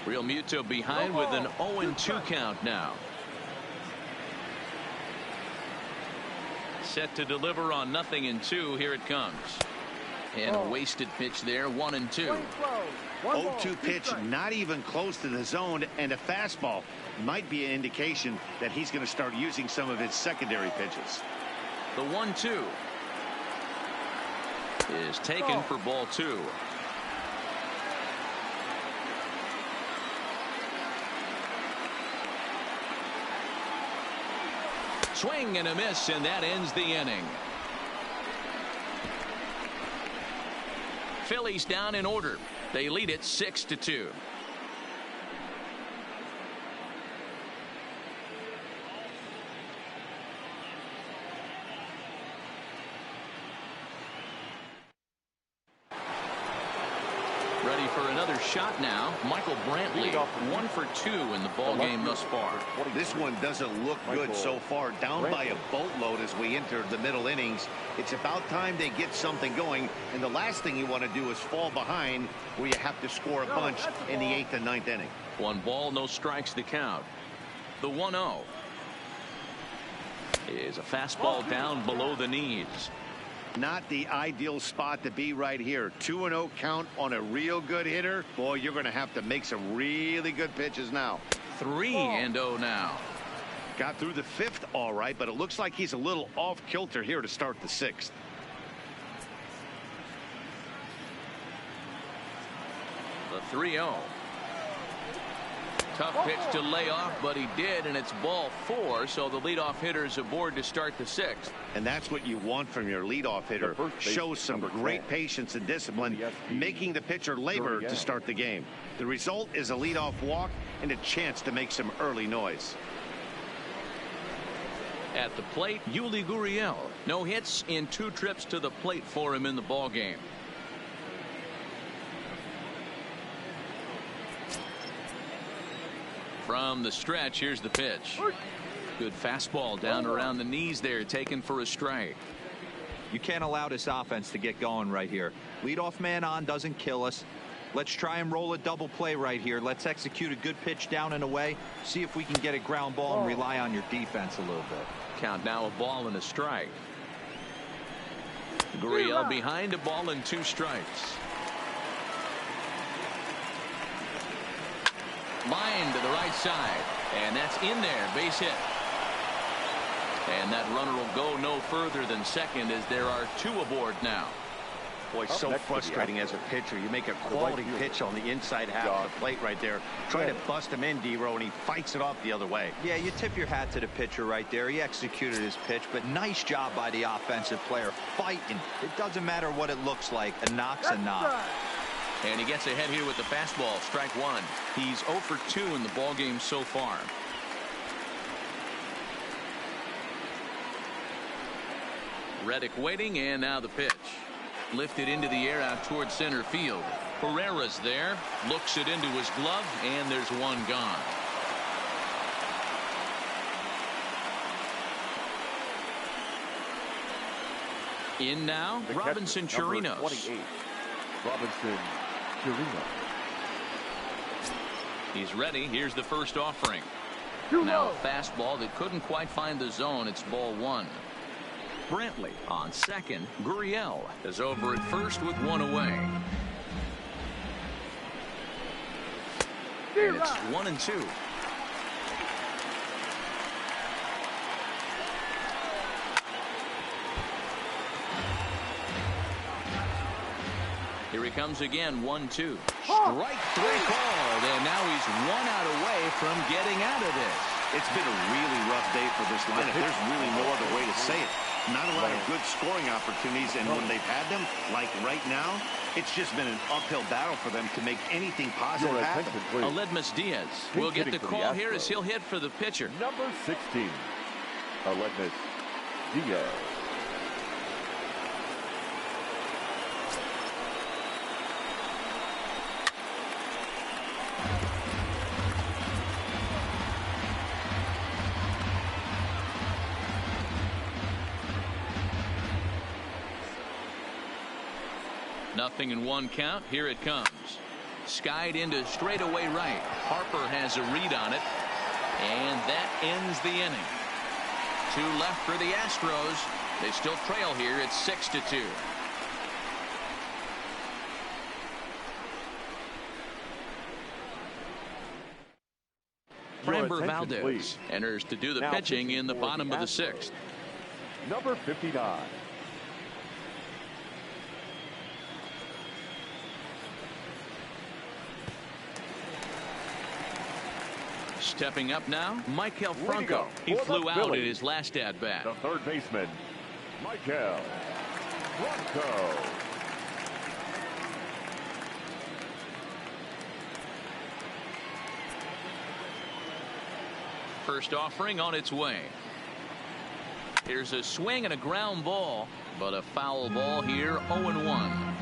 Realmuto behind with an 0-2 count now. Set to deliver on 0-2. Here it comes. And a wasted pitch there. 1-2. 0-2 pitch, not even close to the zone, and a fastball might be an indication that he's going to start using some of his secondary pitches. The 1-2 is taken for ball 2. Swing and a miss, and that ends the inning. Phillies down in order. They lead it 6-2. Ready for another shot now. Michael Brantley, 1 for 2 in the ball game thus far. This one doesn't look good so far. Down by a boatload as we enter the middle innings. It's about time they get something going. And the last thing you want to do is fall behind where you have to score a bunch in the 8th and 9th inning. 1 ball, no strikes to count. The 1-0 is a fastball down below the knees. Not the ideal spot to be right here. 2-0 count on a real good hitter. Boy, you're going to have to make some really good pitches now. 3-0 now. Got through the 5th all right, but it looks like he's a little off kilter here to start the 6th. The 3-0. Tough pitch to lay off, but he did, and it's ball 4, so the leadoff hitter is aboard to start the 6th. And that's what you want from your leadoff hitter. Shows some great patience and discipline, making the pitcher labor to start the game. The result is a leadoff walk and a chance to make some early noise. At the plate, Yuli Gurriel. No hits in 2 trips to the plate for him in the ball game. From the stretch, here's the pitch. Good fastball down around the knees there, taken for a strike. You can't allow this offense to get going right here. Leadoff man on doesn't kill us. Let's try and roll a double play right here. Let's execute a good pitch down and away. See if we can get a ground ball and rely on your defense a little bit. Count now, a ball and a strike. Gurriel behind, a ball and 2 strikes. Line to the right side, and that's in there, base hit. And that runner will go no further than second as there are 2 aboard now. Boy, so frustrating as a pitcher. You make a quality pitch on the inside half of the plate right there. Try to bust him in, D-Row, and he fights it off the other way. Yeah, you tip your hat to the pitcher right there. He executed his pitch, but nice job by the offensive player fighting. It doesn't matter what it looks like. A knock's a knock. And he gets ahead here with the fastball, strike 1. He's 0 for 2 in the ball game so far. Reddick waiting, and now the pitch. Lifted into the air out towards center field. Herrera's there, looks it into his glove, and there's 1 gone. In now, Robinson Chirinos. 28, Robinson Chirinos. He's ready. Here's the first offering. Now a fastball that couldn't quite find the zone. It's ball 1. Brantley on second. Gurriel is over at first with 1 away. And it's 1-2. Here he comes again, 1-2. Strike 3 called, and now he's 1 out away from getting out of this. It's been a really rough day for this lineup. There's really no other way to say it. Not a lot of good scoring opportunities, and when they've had them, like right now, it's just been an uphill battle for them to make anything positive happen. Aledmus Diaz will get the call here as he'll hit for the pitcher. Number 16, Aledmus Diaz. Nothing in 1 count. Here it comes. Skied into straightaway right. Harper has a read on it. And that ends the inning. 2 left for the Astros. They still trail here. It's 6-2. Framber Valdez enters to do the pitching in the bottom of the 6th. Number 59. Stepping up now, Michael Franco. He flew out at his last at-bat. The third baseman, Michael Franco. First offering on its way. Here's a swing and a ground ball, but a foul ball here, 0-1.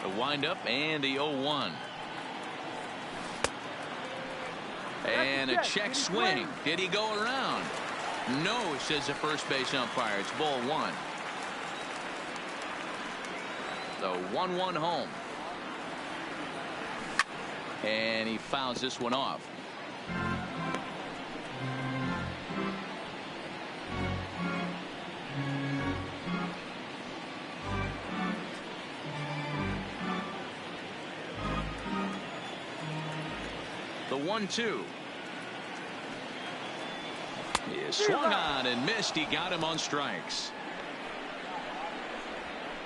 The windup and the 0-1. And a check swing. Did he go around? No, says the first base umpire. It's ball one. The 1-1 home. And he fouls this one off. The 1-2. He swung on and missed. He got him on strikes.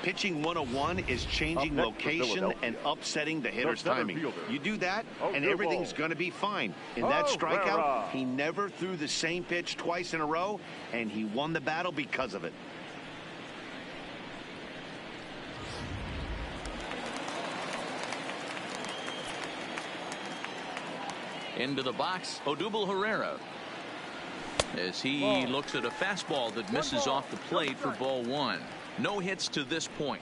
Pitching 101 is changing location and upsetting the hitter's timing. You do that, and everything's going to be fine. In that strikeout, he never threw the same pitch twice in a row, and he won the battle because of it. Into the box, Odubel Herrera. As he looks at a fastball that misses off the plate for ball one. No hits to this point.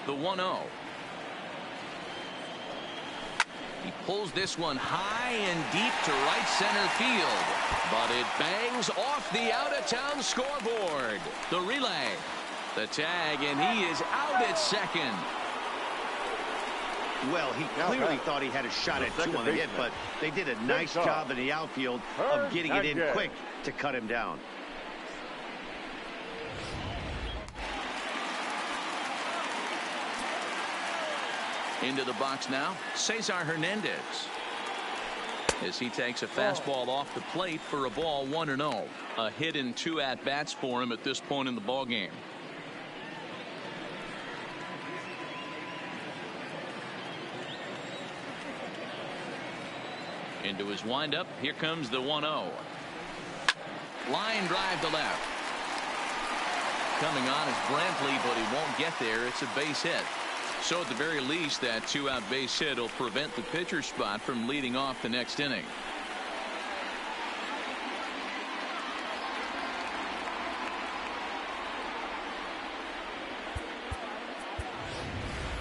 The 1-0. He pulls this one high and deep to right center field, but it bangs off the out-of-town scoreboard. The relay, the tag, and he is out at second. Well, he clearly thought he had a shot at two on the hit, but they did a nice job in the outfield of getting it in quick to cut him down. Into the box now, Cesar Hernandez. As he takes a fastball off the plate for a ball 1-0. A hit in 2 at-bats for him at this point in the ballgame. Into his windup. Here comes the 1-0. Line drive to left. Coming on is Brantley, but he won't get there. It's a base hit. So at the very least, that 2-out base hit will prevent the pitcher spot from leading off the next inning.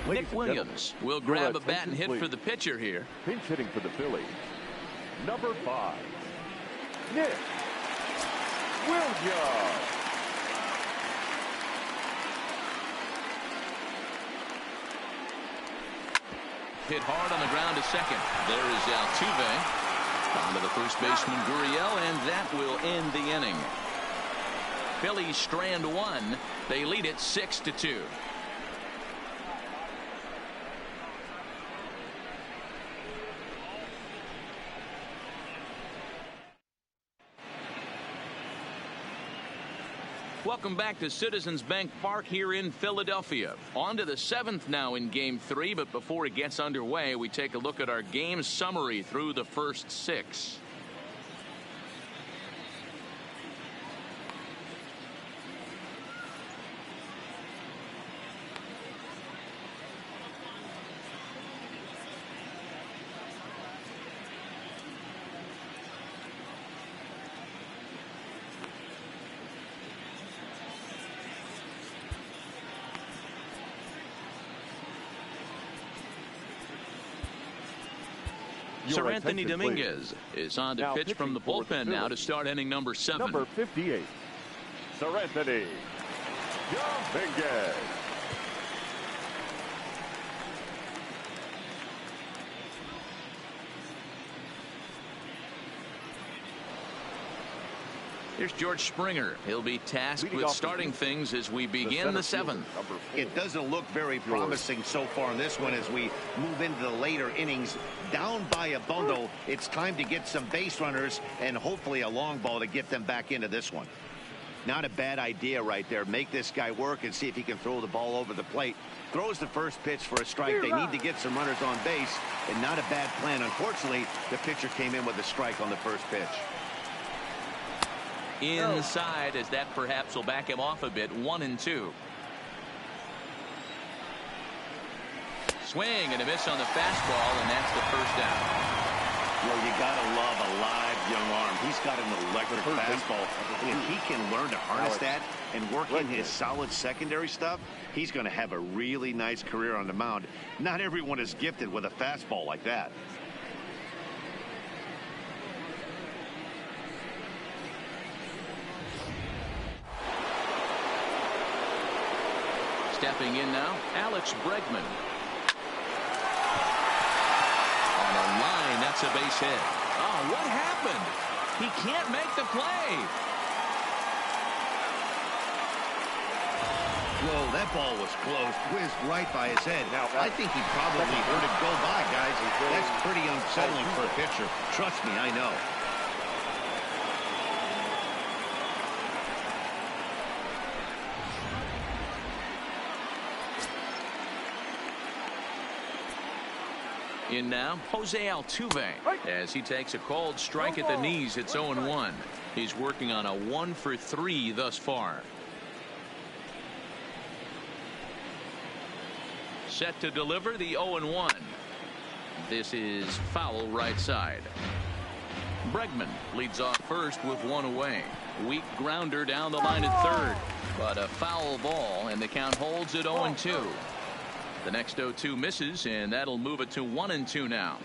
Nick Williams will grab a bat and hit for the pitcher here. Pinch hitting for the Phillies, number 5, Nick Williams. Hit hard on the ground to second. There is Altuve. On to the first baseman Gurriel, and that will end the inning. Phillies strand one. They lead it 6-2. Welcome back to Citizens Bank Park here in Philadelphia. On to the 7th now in Game 3, but before it gets underway, we take a look at our game summary through the first 6. Sir Anthony Dominguez is on to pitch from the bullpen now to start inning number 7. Number 58, Sir Anthony Dominguez. Here's George Springer. He'll be tasked with starting things as we begin the 7th. It doesn't look very promising so far in this one as we move into the later innings. Down by a bundle, it's time to get some base runners and hopefully a long ball to get them back into this one. Not a bad idea right there. Make this guy work and see if he can throw the ball over the plate. Throws the first pitch for a strike. They need to get some runners on base, and not a bad plan. Unfortunately, the pitcher came in with a strike on the first pitch. Inside, as that perhaps will back him off a bit. 1-2. Swing and a miss on the fastball, and that's the first out. Well, you got to love a live young arm. He's got an electric fastball. And if he can learn to harness that and work in his solid secondary stuff, he's going to have a really nice career on the mound. Not everyone is gifted with a fastball like that. Stepping in now, Alex Bregman. On a line, that's a base hit. Oh, what happened? He can't make the play. Whoa, that ball was close. Whizzed right by his head. Now, I think he probably heard it go by, guys. That's pretty unsettling for a pitcher. Trust me, I know. In now, Jose Altuve, as he takes a called strike at the knees. It's 0-1. He's working on a 1-for-3 thus far. Set to deliver the 0-1. This is foul right side. Bregman leads off first with one away. Weak grounder down the line at third, but a foul ball, and the count holds at 0-2. The next 0-2 misses, and that'll move it to 1-2 now.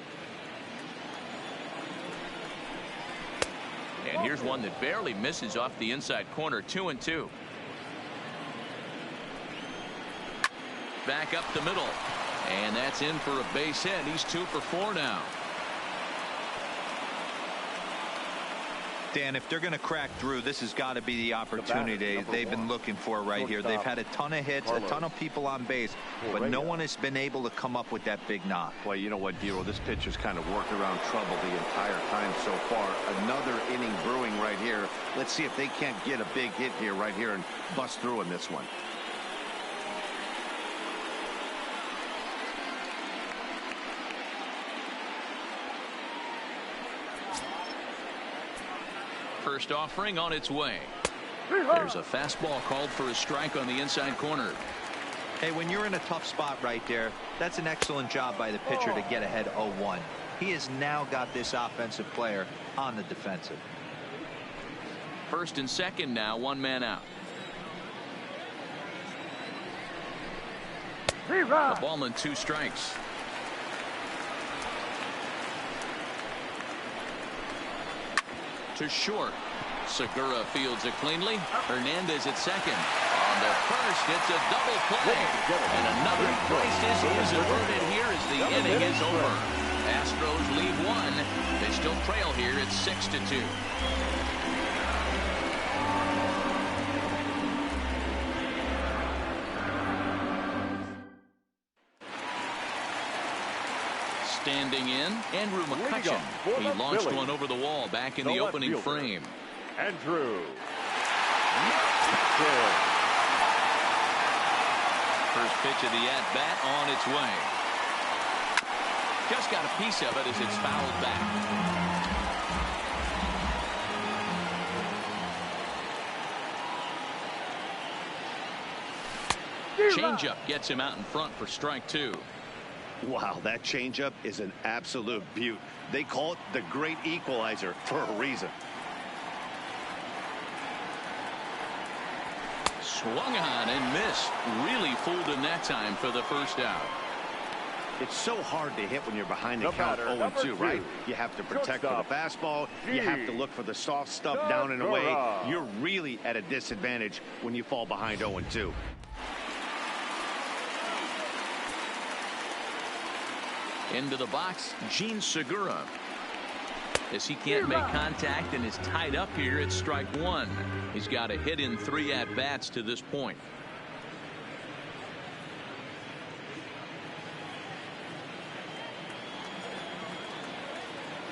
And here's one that barely misses off the inside corner. 2-2. Back up the middle, and that's in for a base hit. He's 2 for 4 now. Dan, if they're going to crack through, this has got to be the opportunity they've been looking for right here. They've had a ton of hits, a ton of people on base, but no one has been able to come up with that big knock. Well, you know what, Dero, this pitcher's kind of worked around trouble the entire time so far. Another inning brewing right here. Let's see if they can't get a big hit here right here and bust through in this one. First offering on its way. There's a fastball called for a strike on the inside corner. Hey, when you're in a tough spot right there, that's an excellent job by the pitcher to get ahead 0-1. He has now got this offensive player on the defensive. First and second now, one man out. A ball and 2 strikes. To short. Segura fields it cleanly. Hernandez at second. On the first, it's a double play. And another crisis is averted here as the inning is over. Astros lead 1. They still trail here at 6-2. Standing in, Andrew McCutcheon. He launched one over the wall back in the opening frame. Andrew. First pitch of the at-bat on its way. Just got a piece of it as it's fouled back. Changeup gets him out in front for strike 2. Wow, that changeup is an absolute beaut. They call it the great equalizer for a reason. Swung on and missed. Really fooled him that time for the first out. It's so hard to hit when you're behind the count 0-2, right? You have to protect for the fastball. You have to look for the soft stuff down and away. You're really at a disadvantage when you fall behind 0-2. Into the box, Gene Segura. As he can't make contact and is tied up here, it's strike 1. He's got a hit in 3 at-bats to this point.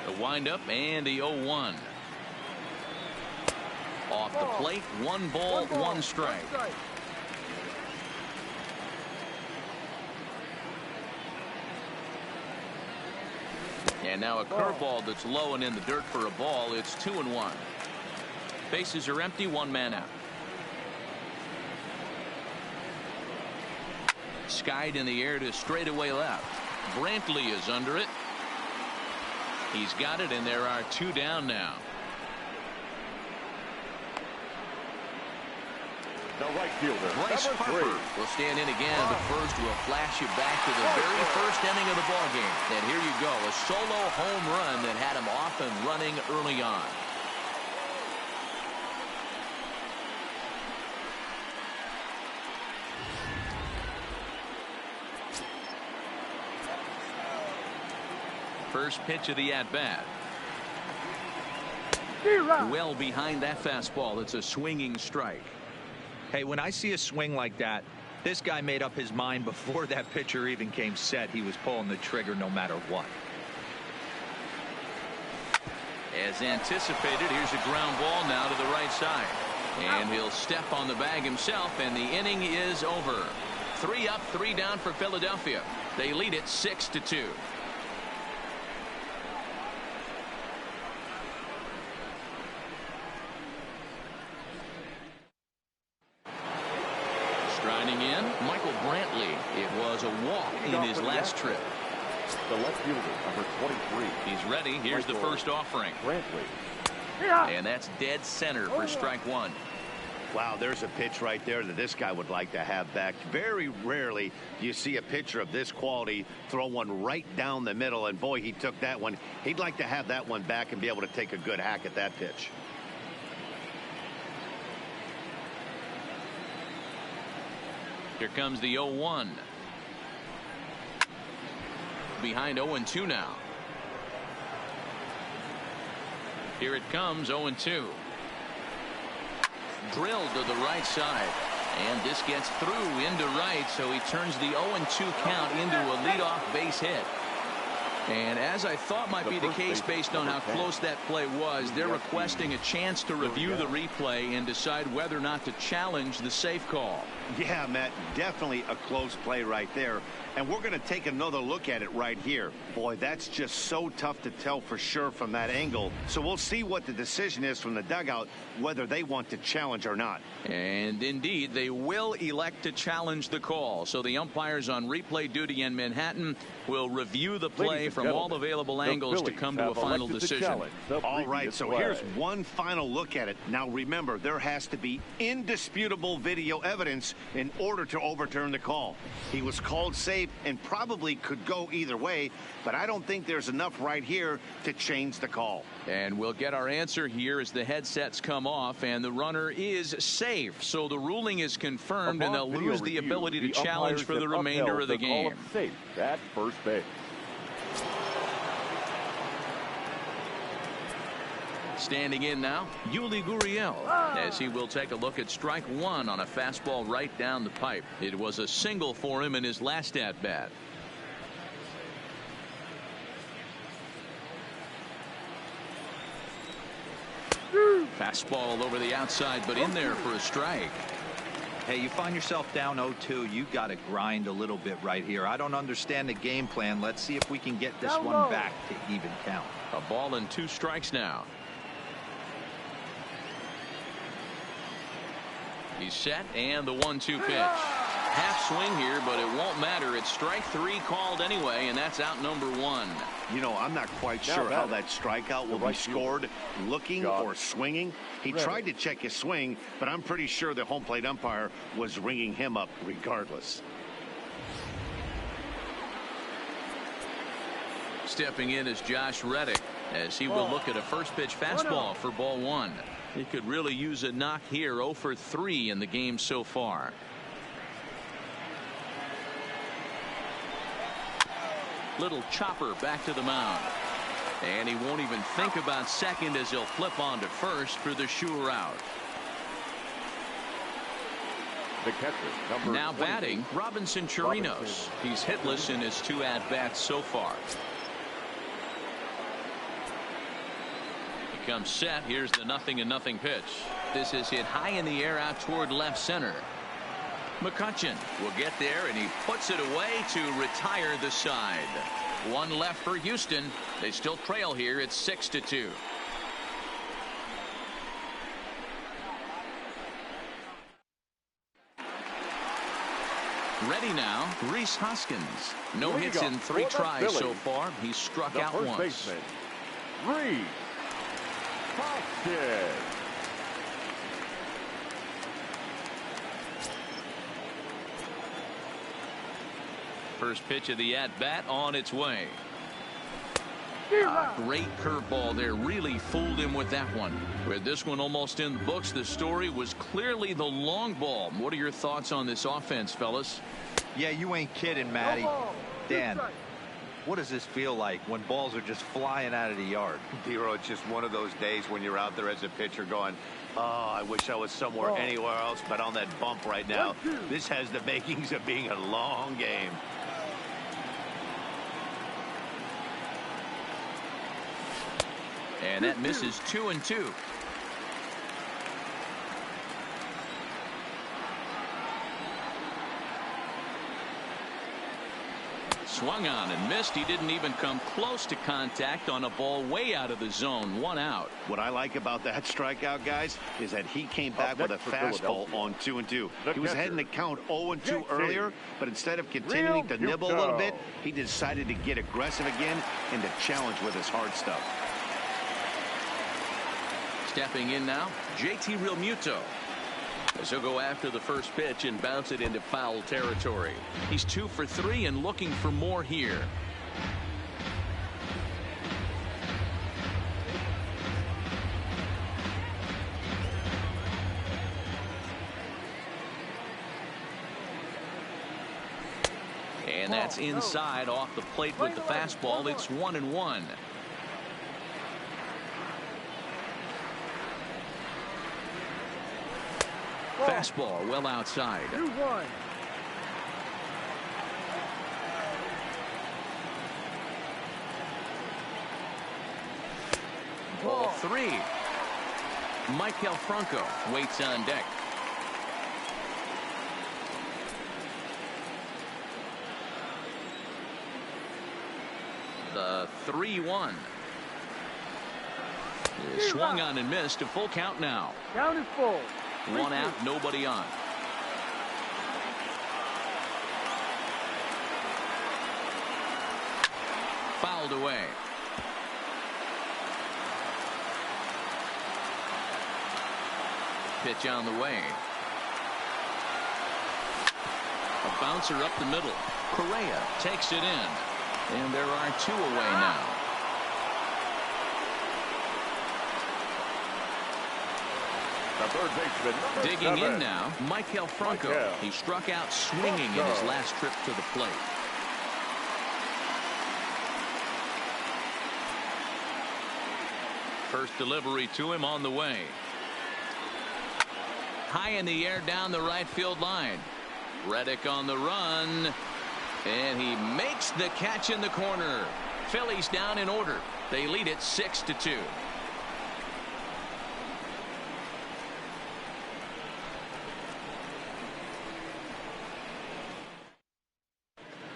The windup and the 0-1. Off the plate, 1 ball, 1 strike. And now a curveball that's low and in the dirt for a ball. It's 2-1. Bases are empty, 1 man out. Skied in the air to straightaway left. Brantley is under it. He's got it, and there are 2 down now. The right fielder, Bryce number Harper 3. will stand in again. The first will flash you back to the very first inning of the ball game. And here you go, a solo home run that had him off and running early on. First pitch of the at-bat. Well behind that fastball. It's a swinging strike. Hey, when I see a swing like that, this guy made up his mind before that pitcher even came set. He was pulling the trigger no matter what. As anticipated, here's a ground ball now to the right side. And he'll step on the bag himself, and the inning is over. 3 up, 3 down for Philadelphia. They lead it 6-2. Striding in, Michael Brantley. It was a walk in his last trip. The left fielder, number 23. He's ready. Here's the first offering. Brantley. And that's dead center for strike 1. Wow, there's a pitch right there that this guy would like to have back. Very rarely do you see a pitcher of this quality throw one right down the middle, and boy, he took that one. He'd like to have that one back and be able to take a good hack at that pitch. Here comes the 0-1. Behind 0-2 now. Here it comes, 0-2. Drilled to the right side. And this gets through into right, so he turns the 0-2 count into a leadoff base hit. And as I thought might be the case based on how close that play was, they're requesting a chance to review the replay and decide whether or not to challenge the safe call. Yeah, Matt, definitely a close play right there. And we're going to take another look at it right here. Boy, that's just so tough to tell for sure from that angle. So we'll see what the decision is from the dugout, whether they want to challenge or not. And indeed, they will elect to challenge the call. So the umpires on replay duty in Manhattan will review the play from all available angles to come to a final decision. All right, so here's one final look at it. Now remember, there has to be indisputable video evidence in order to overturn the call. He was called safe and probably could go either way, but I don't think there's enough right here to change the call. And we'll get our answer here as the headsets come off, and the runner is safe. So the ruling is confirmed, and they'll lose the ability to challenge for the remainder of the game. Safe at first base. Standing in now, Yuli Gurriel, as he will take a look at strike 1 on a fastball right down the pipe. It was a single for him in his last at-bat. Fastball over the outside, but in there for a strike. Hey, you find yourself down 0-2. You got to grind a little bit right here. I don't understand the game plan. Let's see if we can get this one back to even count. A ball and 2 strikes now. He's set, and the 1-2 pitch. Half swing here, but it won't matter. It's strike 3 called anyway, and that's out number 1. You know, I'm not quite sure how that strikeout will be scored, looking or swinging. He tried to check his swing, but I'm pretty sure the home plate umpire was ringing him up regardless. Stepping in is Josh Reddick, as he will look at a first pitch fastball for ball 1. He could really use a knock here. 0 for 3 in the game so far. Little chopper back to the mound. And he won't even think about second as he'll flip on to first for the sure out. The catcher, now batting, Robinson Chirinos. He's hitless in his 2 at-bats so far. He comes set. Here's the 0-0 pitch. This is hit high in the air out toward left center. McCutchen will get there, and he puts it away to retire the side. 1 left for Houston. They still trail here. It's 6-2. Ready now, Rhys Hoskins. No hits in 3 tries so far. He's struck out once. 3. Hosted. First pitch of the at-bat on its way. Great curveball there. Really fooled him with that one. With this one almost in the books, the story was clearly the long ball. What are your thoughts on this offense, fellas? Yeah, you ain't kidding, Matty. Dan, what does this feel like when balls are just flying out of the yard? Hero, it's just one of those days when you're out there as a pitcher going, oh, I wish I was somewhere anywhere else but on that bump right now. This has the makings of being a long game. And that misses 2-2. Swung on and missed. He didn't even come close to contact on a ball way out of the zone. 1 out. What I like about that strikeout, guys, is that he came back with a fastball on 2-2. He was heading to count 0-2 earlier, but instead of continuing to nibble a little bit, he decided to get aggressive again and to challenge with his hard stuff. Stepping in now, JT Realmuto. As he'll go after the first pitch and bounce it into foul territory. He's 2 for 3 and looking for more here. And that's inside off the plate with the fastball. It's 1-1. Fastball well outside. 2-1. Ball 3. Michael Franco waits on deck. The 3-1. Swung on and missed. A full count now. Count is full. 1 out, nobody on. Fouled away. Pitch on the way. A bouncer up the middle. Correa takes it in. And there are 2 away now. The third baseman, Digging 7. in now, Michael Franco. He struck out swinging in his last trip to the plate. First delivery to him on the way. High in the air down the right field line. Reddick on the run. And he makes the catch in the corner. Phillies down in order. They lead it 6-2.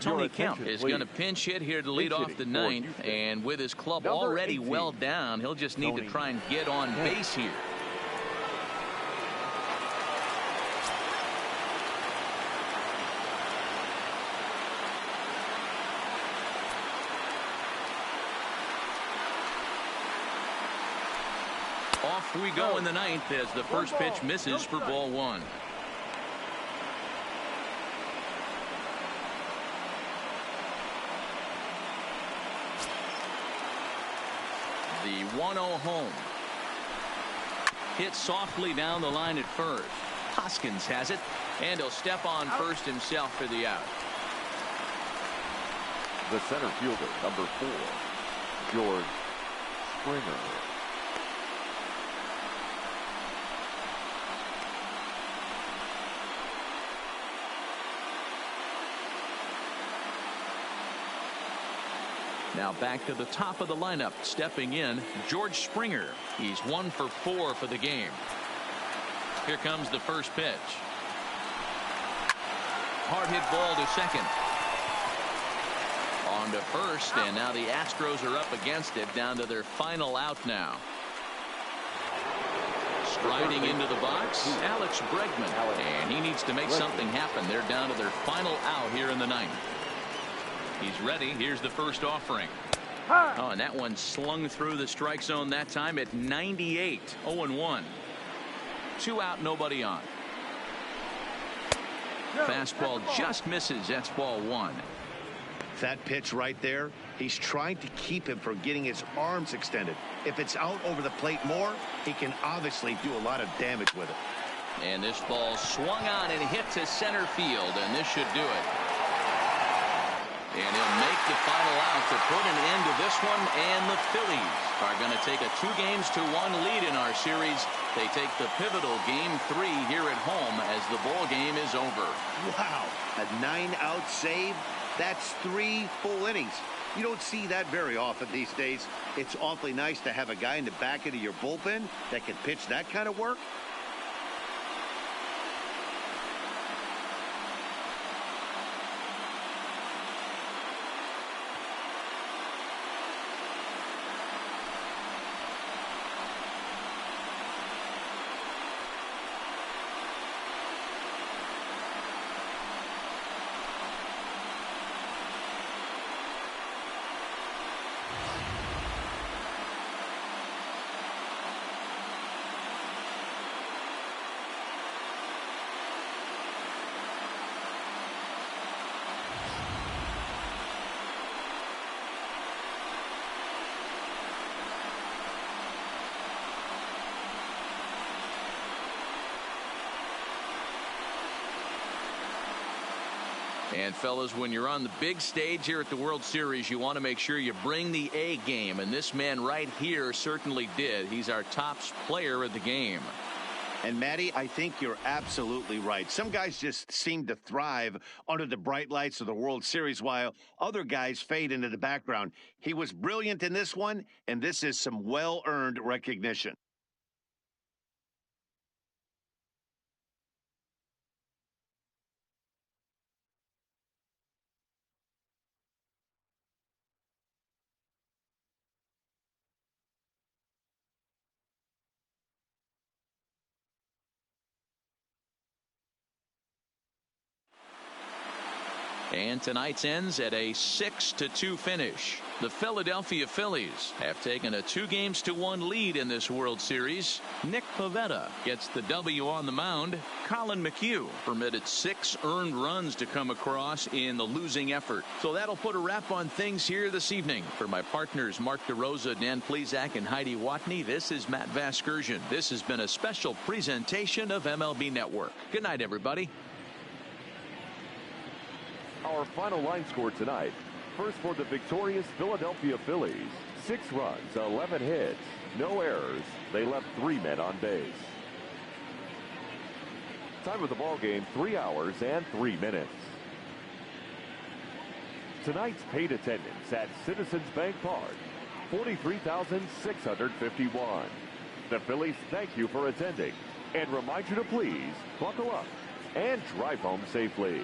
Tony Kemp is going to pinch hit here to lead off the 9th, and with his club already well down, he'll just need to try and get on base here. Off we go in the 9th as the first pitch misses for ball 1. The 1-0 home. Hit softly down the line at first. Hoskins has it, and he'll step on first himself for the out. The center fielder, number 4, George Springer. Now back to the top of the lineup. Stepping in, George Springer. He's 1 for 4 for the game. Here comes the first pitch. Hard hit ball to second. On to first, and now the Astros are up against it, down to their final out now. Striding into the box, Alex Bregman, and he needs to make something happen. They're down to their final out here in the 9th. He's ready. Here's the first offering. Oh, and that one slung through the strike zone that time at 98. 0-1. 2 out, nobody on. Fastball just misses. That's ball 1. That pitch right there, he's trying to keep him from getting his arms extended. If it's out over the plate more, he can obviously do a lot of damage with it. And this ball swung on and hit to center field, and this should do it. And he'll make the final out to put an end to this one, and the Phillies are going to take a 2-1 lead in our series. They take the pivotal Game 3 here at home as the ball game is over. Wow, a 9-out save. That's 3 full innings. You don't see that very often these days. It's awfully nice to have a guy in the back end of your bullpen that can pitch that kind of work. And fellas, when you're on the big stage here at the World Series, you want to make sure you bring the A game, and this man right here certainly did. He's our top player of the game. And Matty, I think you're absolutely right. Some guys just seem to thrive under the bright lights of the World Series while other guys fade into the background. He was brilliant in this one, and this is some well-earned recognition. And tonight's ends at a 6-2 finish. The Philadelphia Phillies have taken a 2-1 lead in this World Series. Nick Pivetta gets the W on the mound. Colin McHugh permitted 6 earned runs to come across in the losing effort. So that'll put a wrap on things here this evening. For my partners Mark DeRosa, Dan Plesac, and Heidi Watney, this is Matt Vasgersian. This has been a special presentation of MLB Network. Good night, everybody. Our final line score tonight. First for the victorious Philadelphia Phillies. 6 runs, 11 hits, no errors. They left 3 men on base. Time of the ball game, 3 hours and 3 minutes. Tonight's paid attendance at Citizens Bank Park, 43,651. The Phillies thank you for attending and remind you to please buckle up and drive home safely.